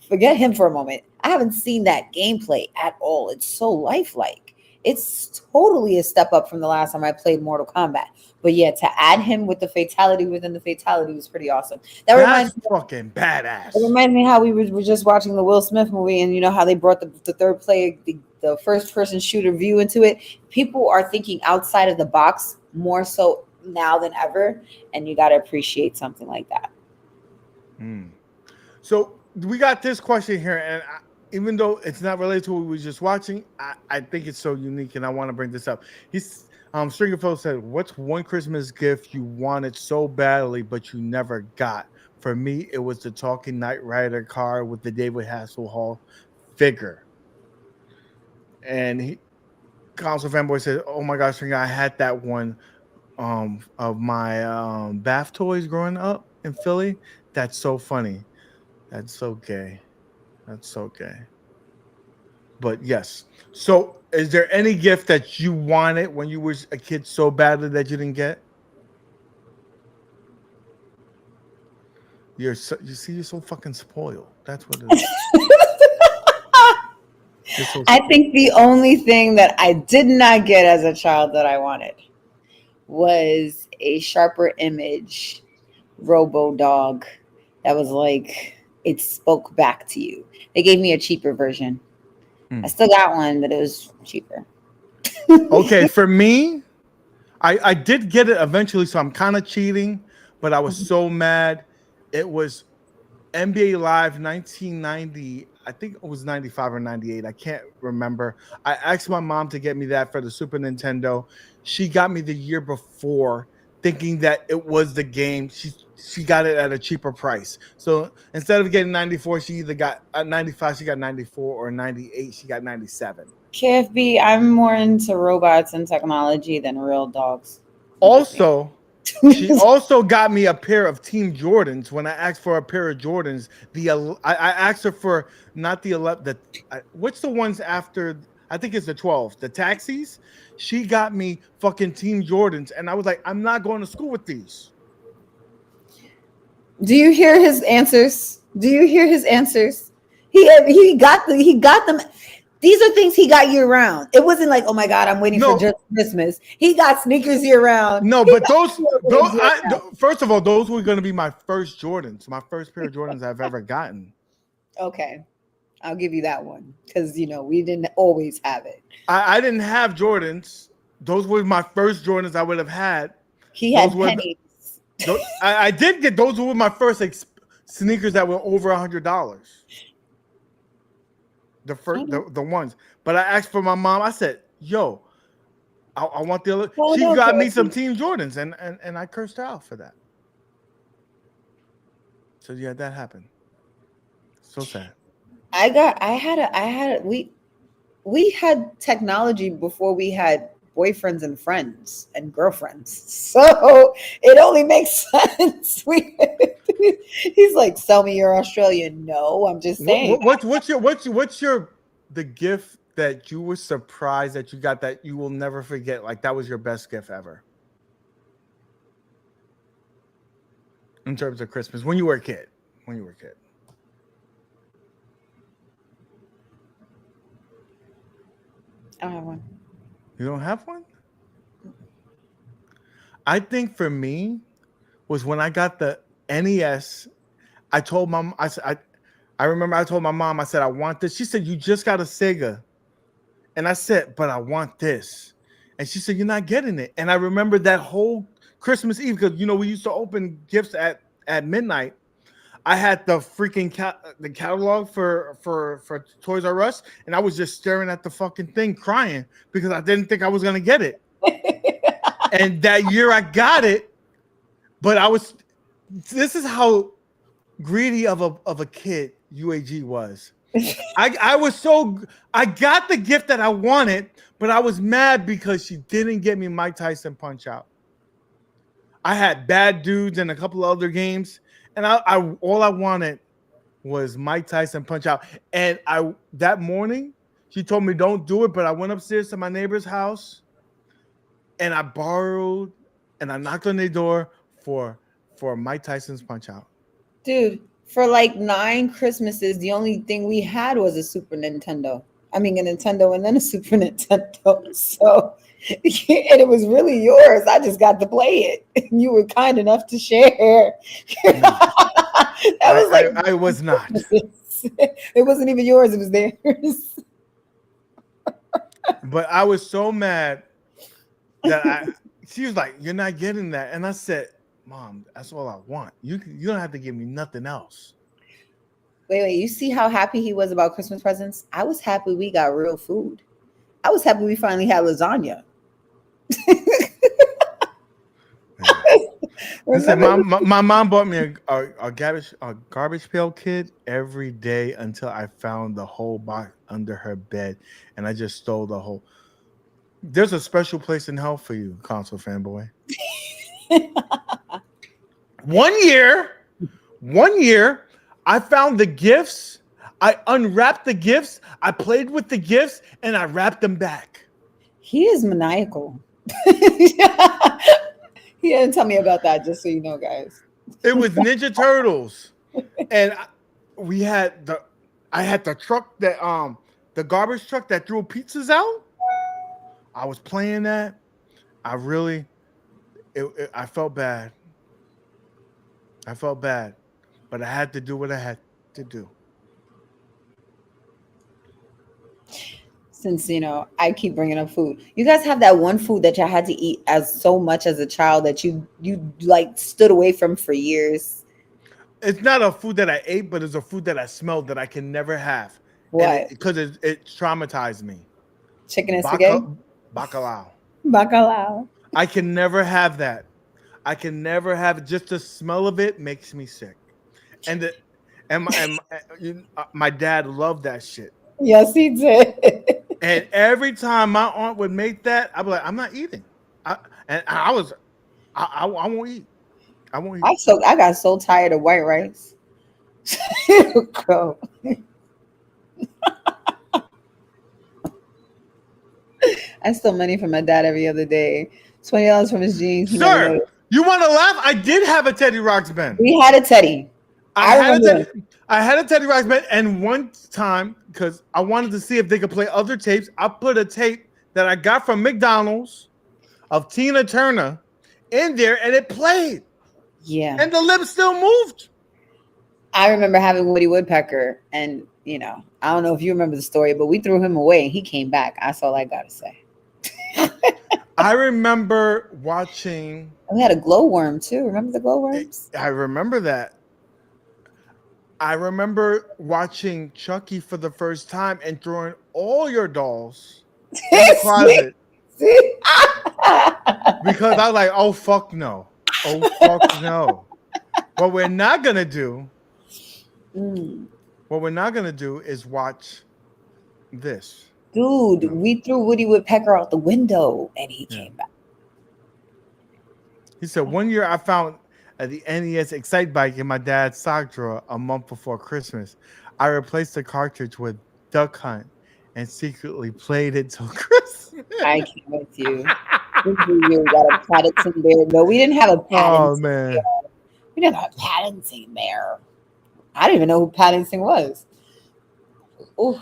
forget him for a moment. I haven't seen that gameplay at all. It's so lifelike. It's totally a step up from the last time I played Mortal Kombat. But yeah, to add him with the fatality within the fatality was pretty awesome. That's fucking badass. It reminds me how we were just watching the Will Smith movie, and you know how they brought the third player, the first person shooter view into it. People are thinking outside of the box more so now than ever, and you got to appreciate something like that. So we got this question here, and even though it's not related to what we were just watching, I think it's so unique, and I want to bring this up. He's Stringer Phil said, "What's one Christmas gift you wanted so badly but you never got?" For me, it was the talking Knight Rider car with the David Hasselhoff figure. And Console Fanboy said, "Oh my gosh, Stringer, I had that one of my bath toys growing up in Philly. That's so funny. That's so gay. That's so gay." But yes. So is there any gift that you wanted when you were a kid so badly that you didn't get? You're so fucking spoiled. That's what it is. I think the only thing that I did not get as a child that I wanted was a Sharper Image Robo Dog that was like, it spoke back to you. They gave me a cheaper version. I still got one, but it was cheaper. Okay, for me, I did get it eventually, so I'm kind of cheating, but I was so mad. It was NBA Live 1990. I think it was 95 or 98. I can't remember. I asked my mom to get me that for the Super Nintendo. She got me the year before, thinking that it was the game. She got it at a cheaper price. So instead of getting 94, she either got 95, she got 94, or 98, she got 97. KFB, I'm more into robots and technology than real dogs. Also, She also got me a pair of Team Jordans. When I asked for a pair of Jordans, I asked her for not the 11. What's the ones after? I think it's the 12. The taxis. She got me fucking Team Jordans, and I was like, I'm not going to school with these. Do you hear his answers? Do you hear his answers? He got them. These are things he got year round. It wasn't like, oh my God, I'm waiting for just Christmas. He got sneakers year round. No, but first of all, those were going to be my first Jordans, my first pair of Jordans I've ever gotten. Okay, I'll give you that one because we didn't always have it. I didn't have Jordans. Those were my first Jordans I would have had. He had pennies. I did get those. Were my first sneakers that were over $100. The ones, but I asked for my mom. I said, "Yo, I want the." She got me some Team Jordans, and I cursed her out for that. So yeah, that happened. So sad. We had technology before we had boyfriends and friends and girlfriends, so it only makes sense. He's like, sell me your Australian. No, I'm just saying. What's the gift that you were surprised that you got that you will never forget? Like that was your best gift ever in terms of Christmas when you were a kid. I don't have one. You don't have one? I think for me was when I got the NES. I told mom, I remember I told my mom, I said, I want this. She said, you just got a Sega. And I said, but I want this. And she said, you're not getting it. And I remember that whole Christmas Eve, because we used to open gifts at midnight. I had the freaking the catalog for Toys R Us, and I was just staring at the fucking thing crying because I didn't think I was gonna get it. And that year I got it, but this is how greedy of a kid UAG was. I got the gift that I wanted, but I was mad because she didn't get me Mike Tyson Punch Out. I had Bad Dudes and a couple of other games, and all I wanted was Mike Tyson Punch Out. And that morning she told me don't do it, but I went upstairs to my neighbor's house and I borrowed and I knocked on their door for Mike Tyson's Punch Out. Dude, for like 9 Christmases, the only thing we had was a Super Nintendo. I mean, a Nintendo and then a Super Nintendo. So, and it was really yours. I just got to play it. You were kind enough to share. I was not. It wasn't even yours. It was theirs. But I was so mad that she was like, "You're not getting that," and I said, "Mom, that's all I want. You don't have to give me nothing else." Wait. You see how happy he was about Christmas presents? I was happy we got real food. I was happy we finally had lasagna. Listen, my mom bought me a garbage pail kid every day until I found the whole box under her bed, and I just stole the whole. There's a special place in hell for you, console fanboy. One year, I found the gifts. I unwrapped the gifts. I played with the gifts, and I wrapped them back. He is maniacal. He didn't tell me about that, just so you know, guys. It was Ninja Turtles, and I had the truck that the garbage truck that threw pizzas out. I was playing that. I felt bad. But I had to do what I had to do. Since I keep bringing up food, you guys have that one food that y'all had to eat as so much as a child that you like stood away from for years. It's not a food that I ate, but it's a food that I smelled that I can never have. What? Because it traumatized me. Chicken and spaghetti. Bacalao. I can never have that. I can never have it. Just the smell of it makes me sick. And my dad loved that shit. Yes, he did. And every time my aunt would make that, I'd be like, I'm not eating. I was I won't eat. I won't eat. I got so tired of white rice. Girl. I stole money from my dad every other day. $20 from his jeans. Sir, you want to laugh? I did have a Teddy Ruxpin. We had a Teddy. I had a Teddy Ruxpin, and one time, because I wanted to see if they could play other tapes, I put a tape that I got from McDonald's of Tina Turner in there, and it played. Yeah. And the lips still moved. I remember having Woody Woodpecker, and I don't know if you remember the story, but we threw him away and he came back. That's all I gotta say. I remember watching. We had a glowworm too. Remember the glowworms? I remember that. I remember watching Chucky for the first time and throwing all your dolls in the closet. Because I was like, oh fuck no. Oh fuck no. What we're not gonna do. What we're not gonna do is watch this. Dude, we threw Woody Woodpecker out the window and he came back. He said, one year I found the NES Excite Bike in my dad's sock drawer a month before Christmas. I replaced the cartridge with Duck Hunt and secretly played it till Christmas. I came with you. You got a Paddington Bear. No, we didn't have a Paddington Bear. We didn't have a Paddington Bear. I didn't even know who Paddington was. Ooh.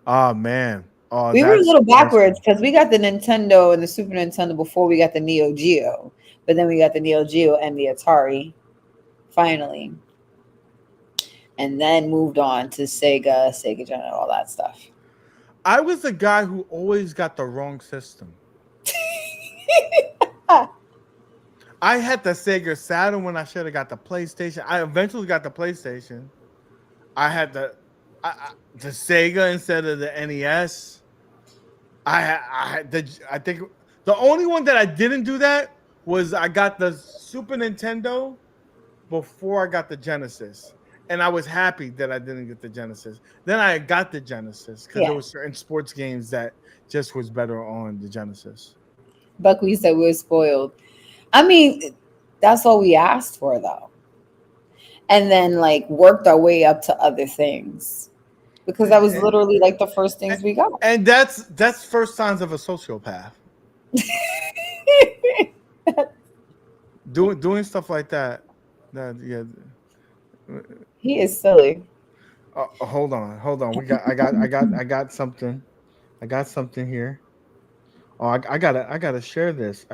Oh man. Oh, we were a little backwards because we got the Nintendo and the Super Nintendo before we got the Neo Geo. But then we got the Neo Geo and the Atari finally. And then moved on to Sega Genesis, all that stuff. I was the guy who always got the wrong system. I had the Sega Saturn when I should have got the PlayStation. I eventually got the PlayStation. I had the Sega instead of the NES. I think the only one that I didn't do that was I got the Super Nintendo before I got the Genesis. And I was happy that I didn't get the Genesis. Then I got the Genesis because there were certain sports games that just was better on the Genesis. Buckley said we were spoiled. I mean, that's all we asked for, though. And then, worked our way up to other things. Because that was literally, the first things we got. And that's first signs of a sociopath. Doing stuff like that. He is silly. Hold on. I got something. I got something here. Oh, I gotta share this.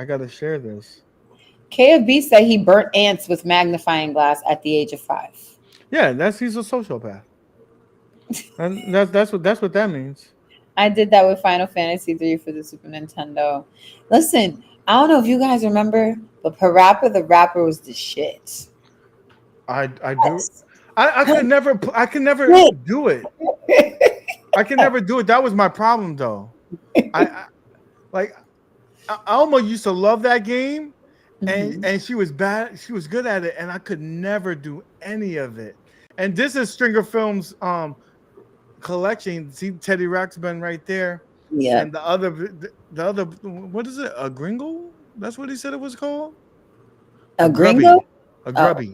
KFB said he burnt ants with magnifying glass at the age of 5. Yeah, he's a sociopath. And that's what that means. I did that with Final Fantasy 3 for the Super Nintendo. Listen, I don't know if you guys remember, but Parappa the Rapper was the shit. I do. I could never do it. I can never do it. That was my problem, though. I almost used to love that game, and she was bad. She was good at it, and I could never do any of it. And this is Stringer Films collection. See Teddy Ruxpin right there. Yeah. And the other, what is it? A gringo? That's what he said it was called. A gringo? A grubby.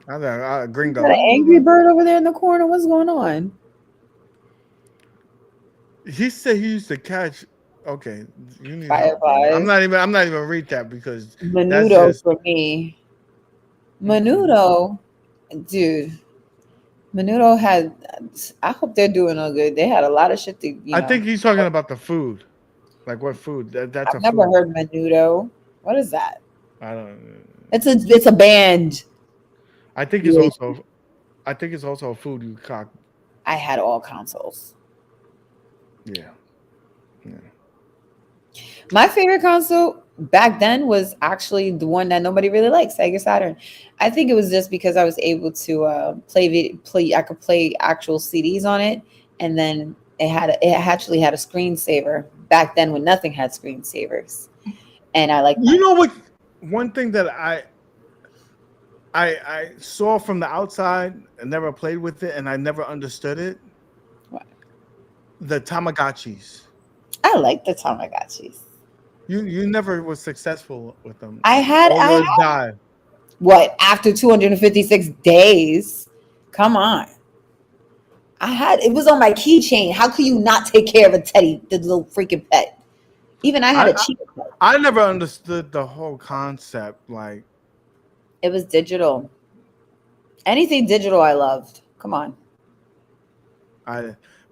A gringo. Got an angry bird over there in the corner. What's going on? He said he used to catch. Okay, you need fireflies. I'm not even read that because Menudo for me. Menudo, dude. Menudo had. I hope they're doing all good. They had a lot of shit to. I think he's talking about the food. Like what food? That's I've never heard Menudo. What is that? I don't. It's a band. I think it's also. I think it's also a food you cock. I had all consoles. Yeah. My favorite console back then was actually the one that nobody really liked, Sega Saturn. I think it was just because I was able to play. I could play actual CDs on it, and then it actually had a screensaver back then when nothing had screensavers. And I like. You know what? One thing that I saw from the outside and never played with it, and I never understood it. What? The Tamagotchis. I like the Tamagotchis. You never was successful with them. I had died. What, after 256 days? Come on. It was on my keychain. How could you not take care of a teddy, the little freaking pet? Even I had a cheap pet. I never understood the whole concept. Like, it was digital. Anything digital I loved. Come on.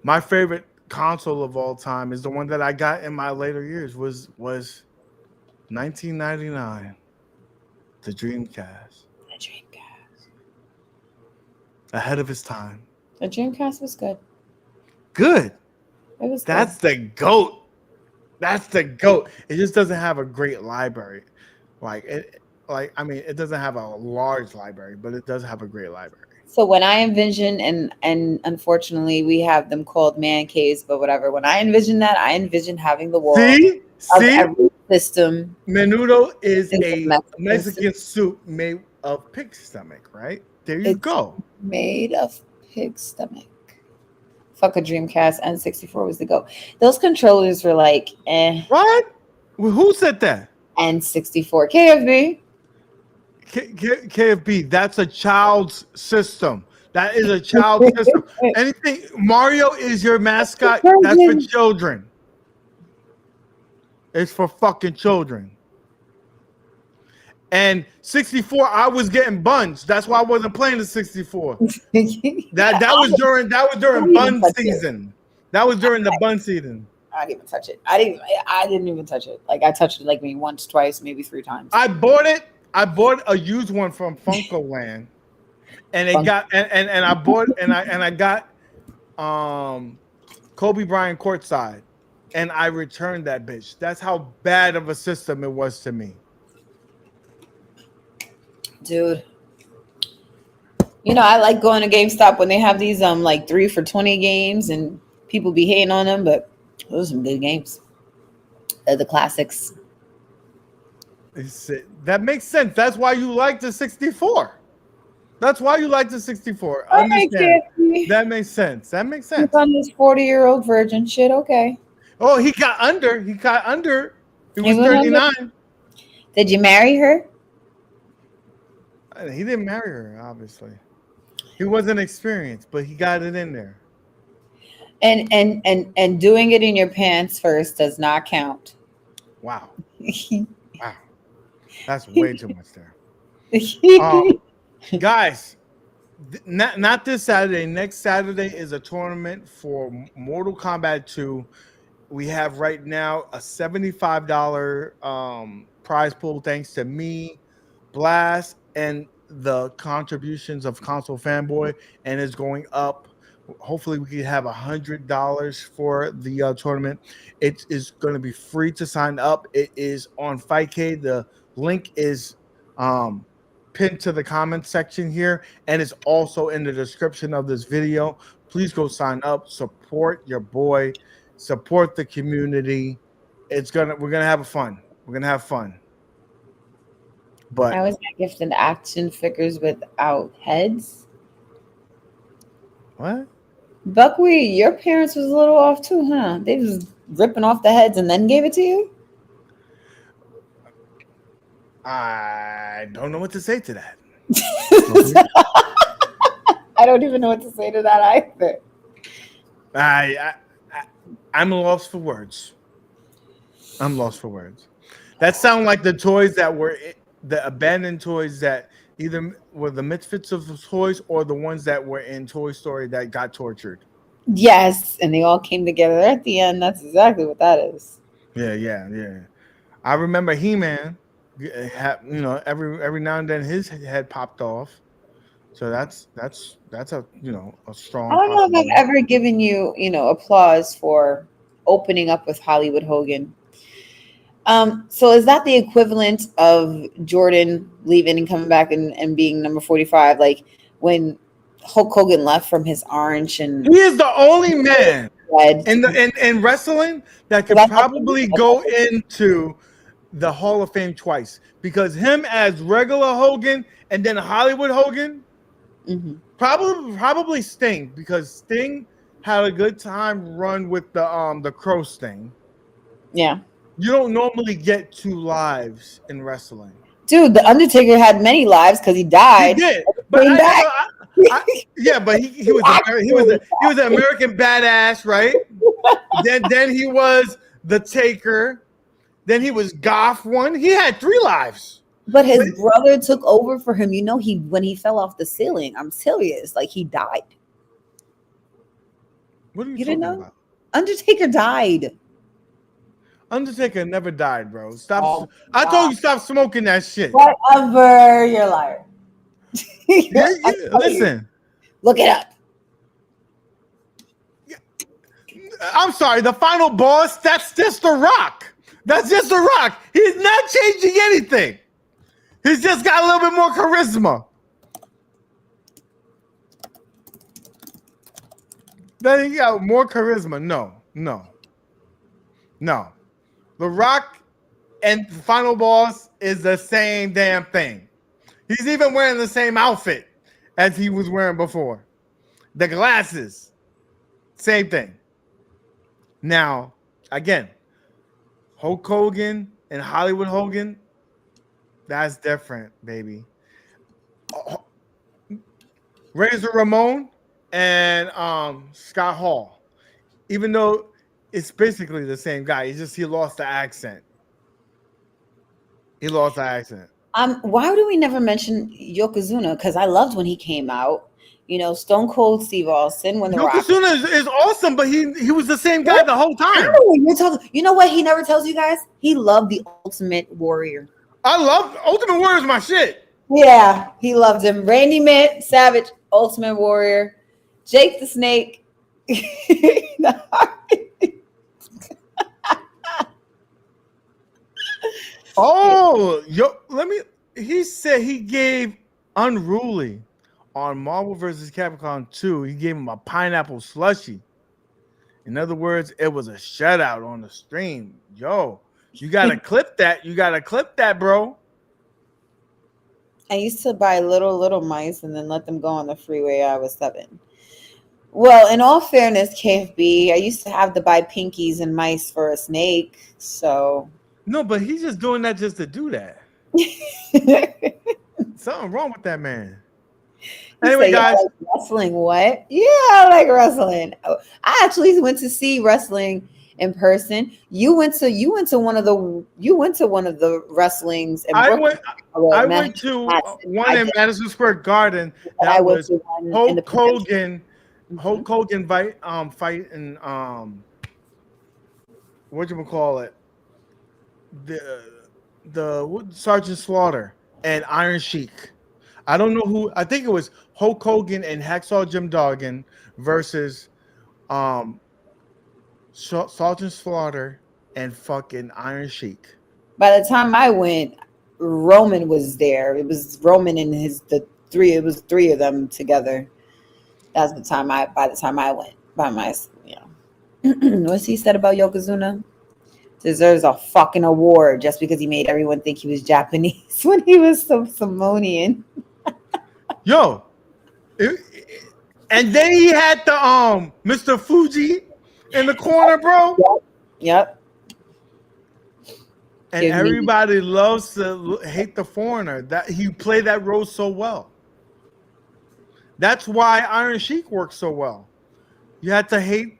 My favorite console of all time is the one that I got in my later years was 1999. The Dreamcast. The Dreamcast. Ahead of his time. The Dreamcast was good. Good. It was That's the GOAT. That's the GOAT. It just doesn't have a great library. It doesn't have a large library, but it does have a great library. So when I envision, and unfortunately we have them called man caves, but whatever. When I envision that, I envision having the wall of every system. Menudo is a Mexican soup made of pig stomach, right? There you go. Made of pig stomach. Fuck a Dreamcast. N64 was the go. Those controllers were like, eh. What? Well, who said that? N64. KFB. KFB. That's a child's system. That is a child's system. Anything Mario is your mascot. That's for children. It's for fucking children. And 64, I was getting buns. That's why I wasn't playing the 64. that was during bun season. That was during the bun season. I didn't even touch it. I didn't even touch it. Like, I touched it like maybe once, twice, maybe 3 times. I bought it. I bought a used one from Funko Land, and it got and I bought and I got Kobe Bryant courtside, and I returned that bitch. That's how bad of a system it was to me. Dude, I like going to GameStop when they have these like 3 for $20 games and people be hating on them, but those are some good games. They're the classics. That makes sense. That's why you like the 64. That's why you like the 64. That makes sense. That makes sense. That makes sense. He's on this 40-year-old virgin shit. Okay. Oh, he got under. He was 39. Did you marry her? He didn't marry her, obviously. He wasn't experienced, but he got it in there. And doing it in your pants first does not count. Wow. Wow. That's way too much there. Guys, not this Saturday. Next Saturday is a tournament for Mortal Kombat 2. We have right now a $75 prize pool thanks to me, Blast, and the contributions of Console Fanboy, and it's going up. Hopefully we can have $100 for the tournament. It is going to be free to sign up. It is on Fightcade. The link is pinned to the comment section here, and it's also in the description of this video. Please go sign up, support your boy, support the community. We're gonna have fun. We're gonna have fun. But I was gifted action figures without heads. What? Buckwheat, your parents was a little off too, huh? They was ripping off the heads and then gave it to you? I don't know what to say to that. I don't even know what to say to that either. I'm lost for words. I'm lost for words. That sound like the toys that were the abandoned toys that either were the misfits of the toys or the ones that were in Toy Story that got tortured. Yes, and they all came together at the end. That's exactly what that is. Yeah. I remember He-Man. Every now and then his head popped off. So that's a strong. I don't know if I've ever given you applause for opening up with Hollywood Hogan. So is that the equivalent of Jordan leaving and coming back and being number 45? Like when Hulk Hogan left from his orange, and he is the only man in wrestling that could probably go into the Hall of Fame twice, because him as regular Hogan and then Hollywood Hogan, probably Sting, because Sting had a good time run with the Crow Sting. Yeah. You don't normally get 2 lives in wrestling. Dude, the Undertaker had many lives because he died. He did, but Came back. yeah, but he was an American badass, right? then he was the Taker. Then he was Goth one. He had 3 lives. But his brother took over for him. You know, when he fell off the ceiling, I'm serious. Like, he died. What are you didn't talking know? about? Undertaker died. Undertaker never died, bro. Stop. I told you stop smoking that shit. Whatever, you're a liar. Listen. Look it up. I'm sorry. The final boss, that's just The Rock. That's just The Rock. He's not changing anything. He's just got a little bit more charisma. Then he got more charisma. No. The Rock and the final boss is the same damn thing. He's even wearing the same outfit as he was wearing before. The glasses, same thing. Now, again, Hulk Hogan and Hollywood Hogan, that's different, baby. Razor Ramon and Scott Hall, even though it's basically the same guy, he lost the accent. Why do we never mention Yokozuna? Because I loved when he came out. You know, Stone Cold Steve Austin. When Yokozuna is awesome, but he was the same guy the whole time. You know what he never tells you guys? He loved the Ultimate Warrior. I love Ultimate Warrior is my shit. Yeah, he loved him. Randy Savage, Ultimate Warrior, Jake the Snake. He said he gave Unruly on Marvel vs. Capcom 2. He gave him a pineapple slushie. In other words, it was a shutout on the stream. Yo, you gotta clip that. You gotta clip that, bro. I used to buy little mice and then let them go on the freeway. I was 7. Well, in all fairness, KFB, I used to have to buy pinkies and mice for a snake. So no, but he's just doing that just to do that. Something wrong with that man. Anyway, guys, like wrestling. What? Yeah, I like wrestling. I actually went to see wrestling in person. You went to one of the wrestlings. I went to one in Madison Square Garden. That was Hulk Hogan. Hulk Hogan fight and whatchamacallit, the Sergeant Slaughter and Iron Sheik. I don't know who. I think it was Hulk Hogan and Hacksaw Jim Duggan versus Sergeant Slaughter and fucking Iron Sheik. By the time I went, Roman was there. It was Roman and the three. It was 3 of them together. That's the time by the time I went by myself. What's he said about Yokozuna? Deserves a fucking award just because he made everyone think he was Japanese when he was some Samoanian. Yo, and then he had the Mr. Fuji in the corner, bro. Yep. And everybody loves to hate the foreigner. That he played that role so well. That's why Iron Sheik works so well. You had to hate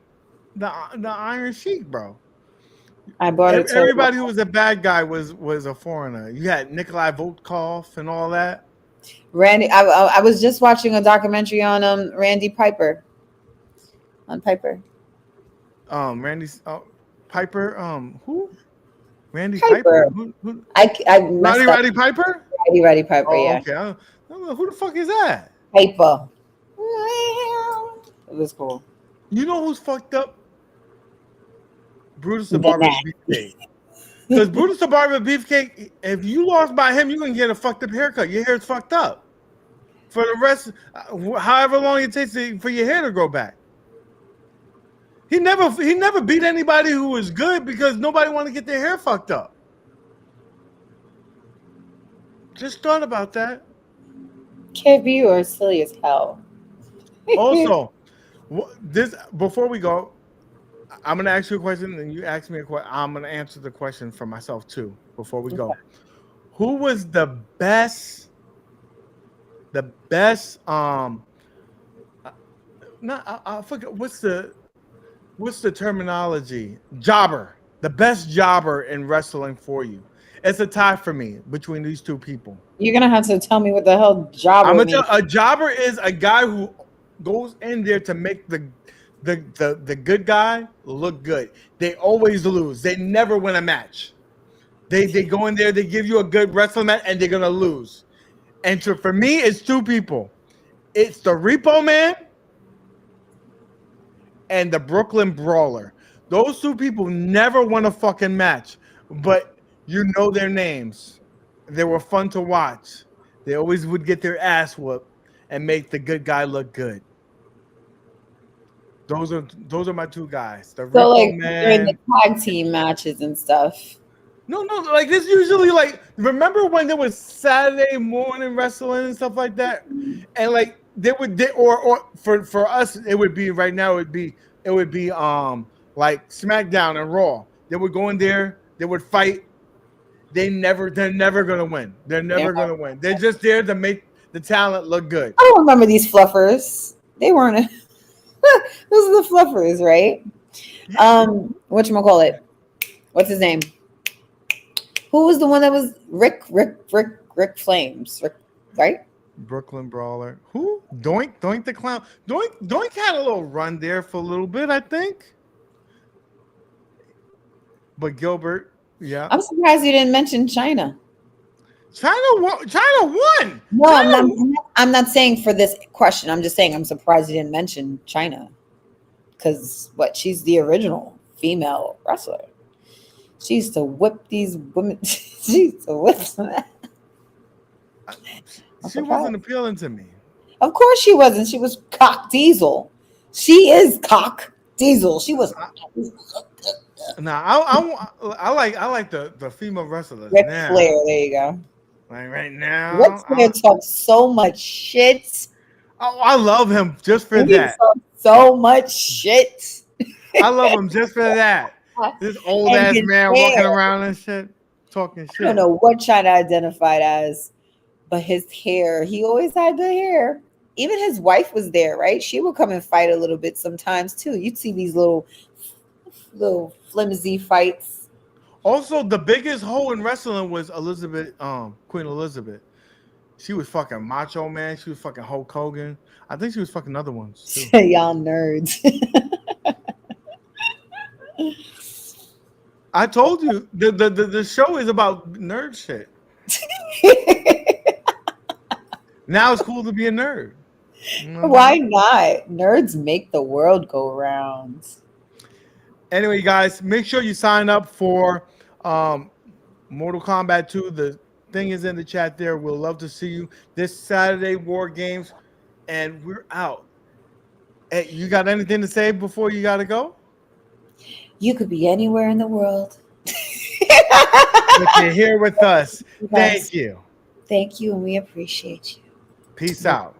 the Iron Sheik, bro. I bought it. Everybody who was a bad guy was a foreigner. You had Nikolai Volkov and all that. Randy, I was just watching a documentary on Randy Piper. On Piper. Randy's Piper. Who? Randy Piper. Who? Roddy Piper. Roddy Piper. Yeah. Okay. I don't know, who the fuck is that? Piper. It was cool. You know who's fucked up? Brutus the Barber Beefcake. Because Brutus the Barber Beefcake, if you lost by him, you're gonna get a fucked up haircut. Your hair's fucked up for the rest, however long it takes for your hair to grow back. He never beat anybody who was good because nobody wanted to get their hair fucked up. Just thought about that. KB, you are silly as hell. Also, this before we go, I'm gonna ask you a question, and you ask me a question. I'm gonna answer the question for myself too before we go. Who was the best? I forget what's the terminology? Jobber. The best jobber in wrestling for you. It's a tie for me between these two people. You're gonna have to tell me what the hell jobber means. A jobber is a guy who goes in there to make the good guy look good. They always lose. They never win a match. They go in there, they give you a good wrestling match, and they're gonna lose. And for me, it's two people. It's the Repo Man and the Brooklyn Brawler. Those two people never won a fucking match, but you know their names. They were fun to watch. They always would get their ass whooped and make the good guy look good. Those are my two guys. The So Repo like Man. during the tag team matches and stuff. No, like this usually like remember when there was Saturday morning wrestling and stuff like that, and like or for us it would be right now it would be like SmackDown and Raw. They would go in there, they would fight. They're never gonna win. They're never gonna win. They're just there to make the talent look good. I don't remember these fluffers. They weren't. Those are the fluffers, right? Whatchamacallit? What's his name? Who was the one that was Rick Flames? Rick, right? Brooklyn Brawler. Who? Doink the Clown. Doink had a little run there for a little bit, I think. But Gilbert, yeah. I'm surprised you didn't mention China. China won. No, I'm not saying for this question. I'm just saying I'm surprised you didn't mention China. Because she's the original female wrestler. She used to whip these women. She used to whip them. She wasn't appealing to me. Of course she wasn't. She was Cock Diesel. She is Cock Diesel. She was. Nah, I like the female wrestlers. Ric now. Flair. There you go. Like right now. Ric Flair talks so much shit. Oh, I love him just for that. So much shit. I love him just for that. This old ass man walking around and shit, talking shit. I don't know what China identified as, but his hair, he always had good hair. Even his wife was there, right? She would come and fight a little bit sometimes too. You'd see these little flimsy fights. Also, the biggest hoe in wrestling was Queen Elizabeth. She was fucking Macho Man. She was fucking Hulk Hogan. I think she was fucking other ones too. Y'all nerds. I told you the show is about nerd shit. Now it's cool to be a nerd. Why not? Nerds make the world go around. Anyway, guys, make sure you sign up for Mortal Kombat 2. The thing is in the chat there. We'll love to see you this Saturday, War Games, and we're out. Hey, you got anything to say before you got to go? You could be anywhere in the world. But you're here with us. Thank you. Thank you, and we appreciate you. Peace out.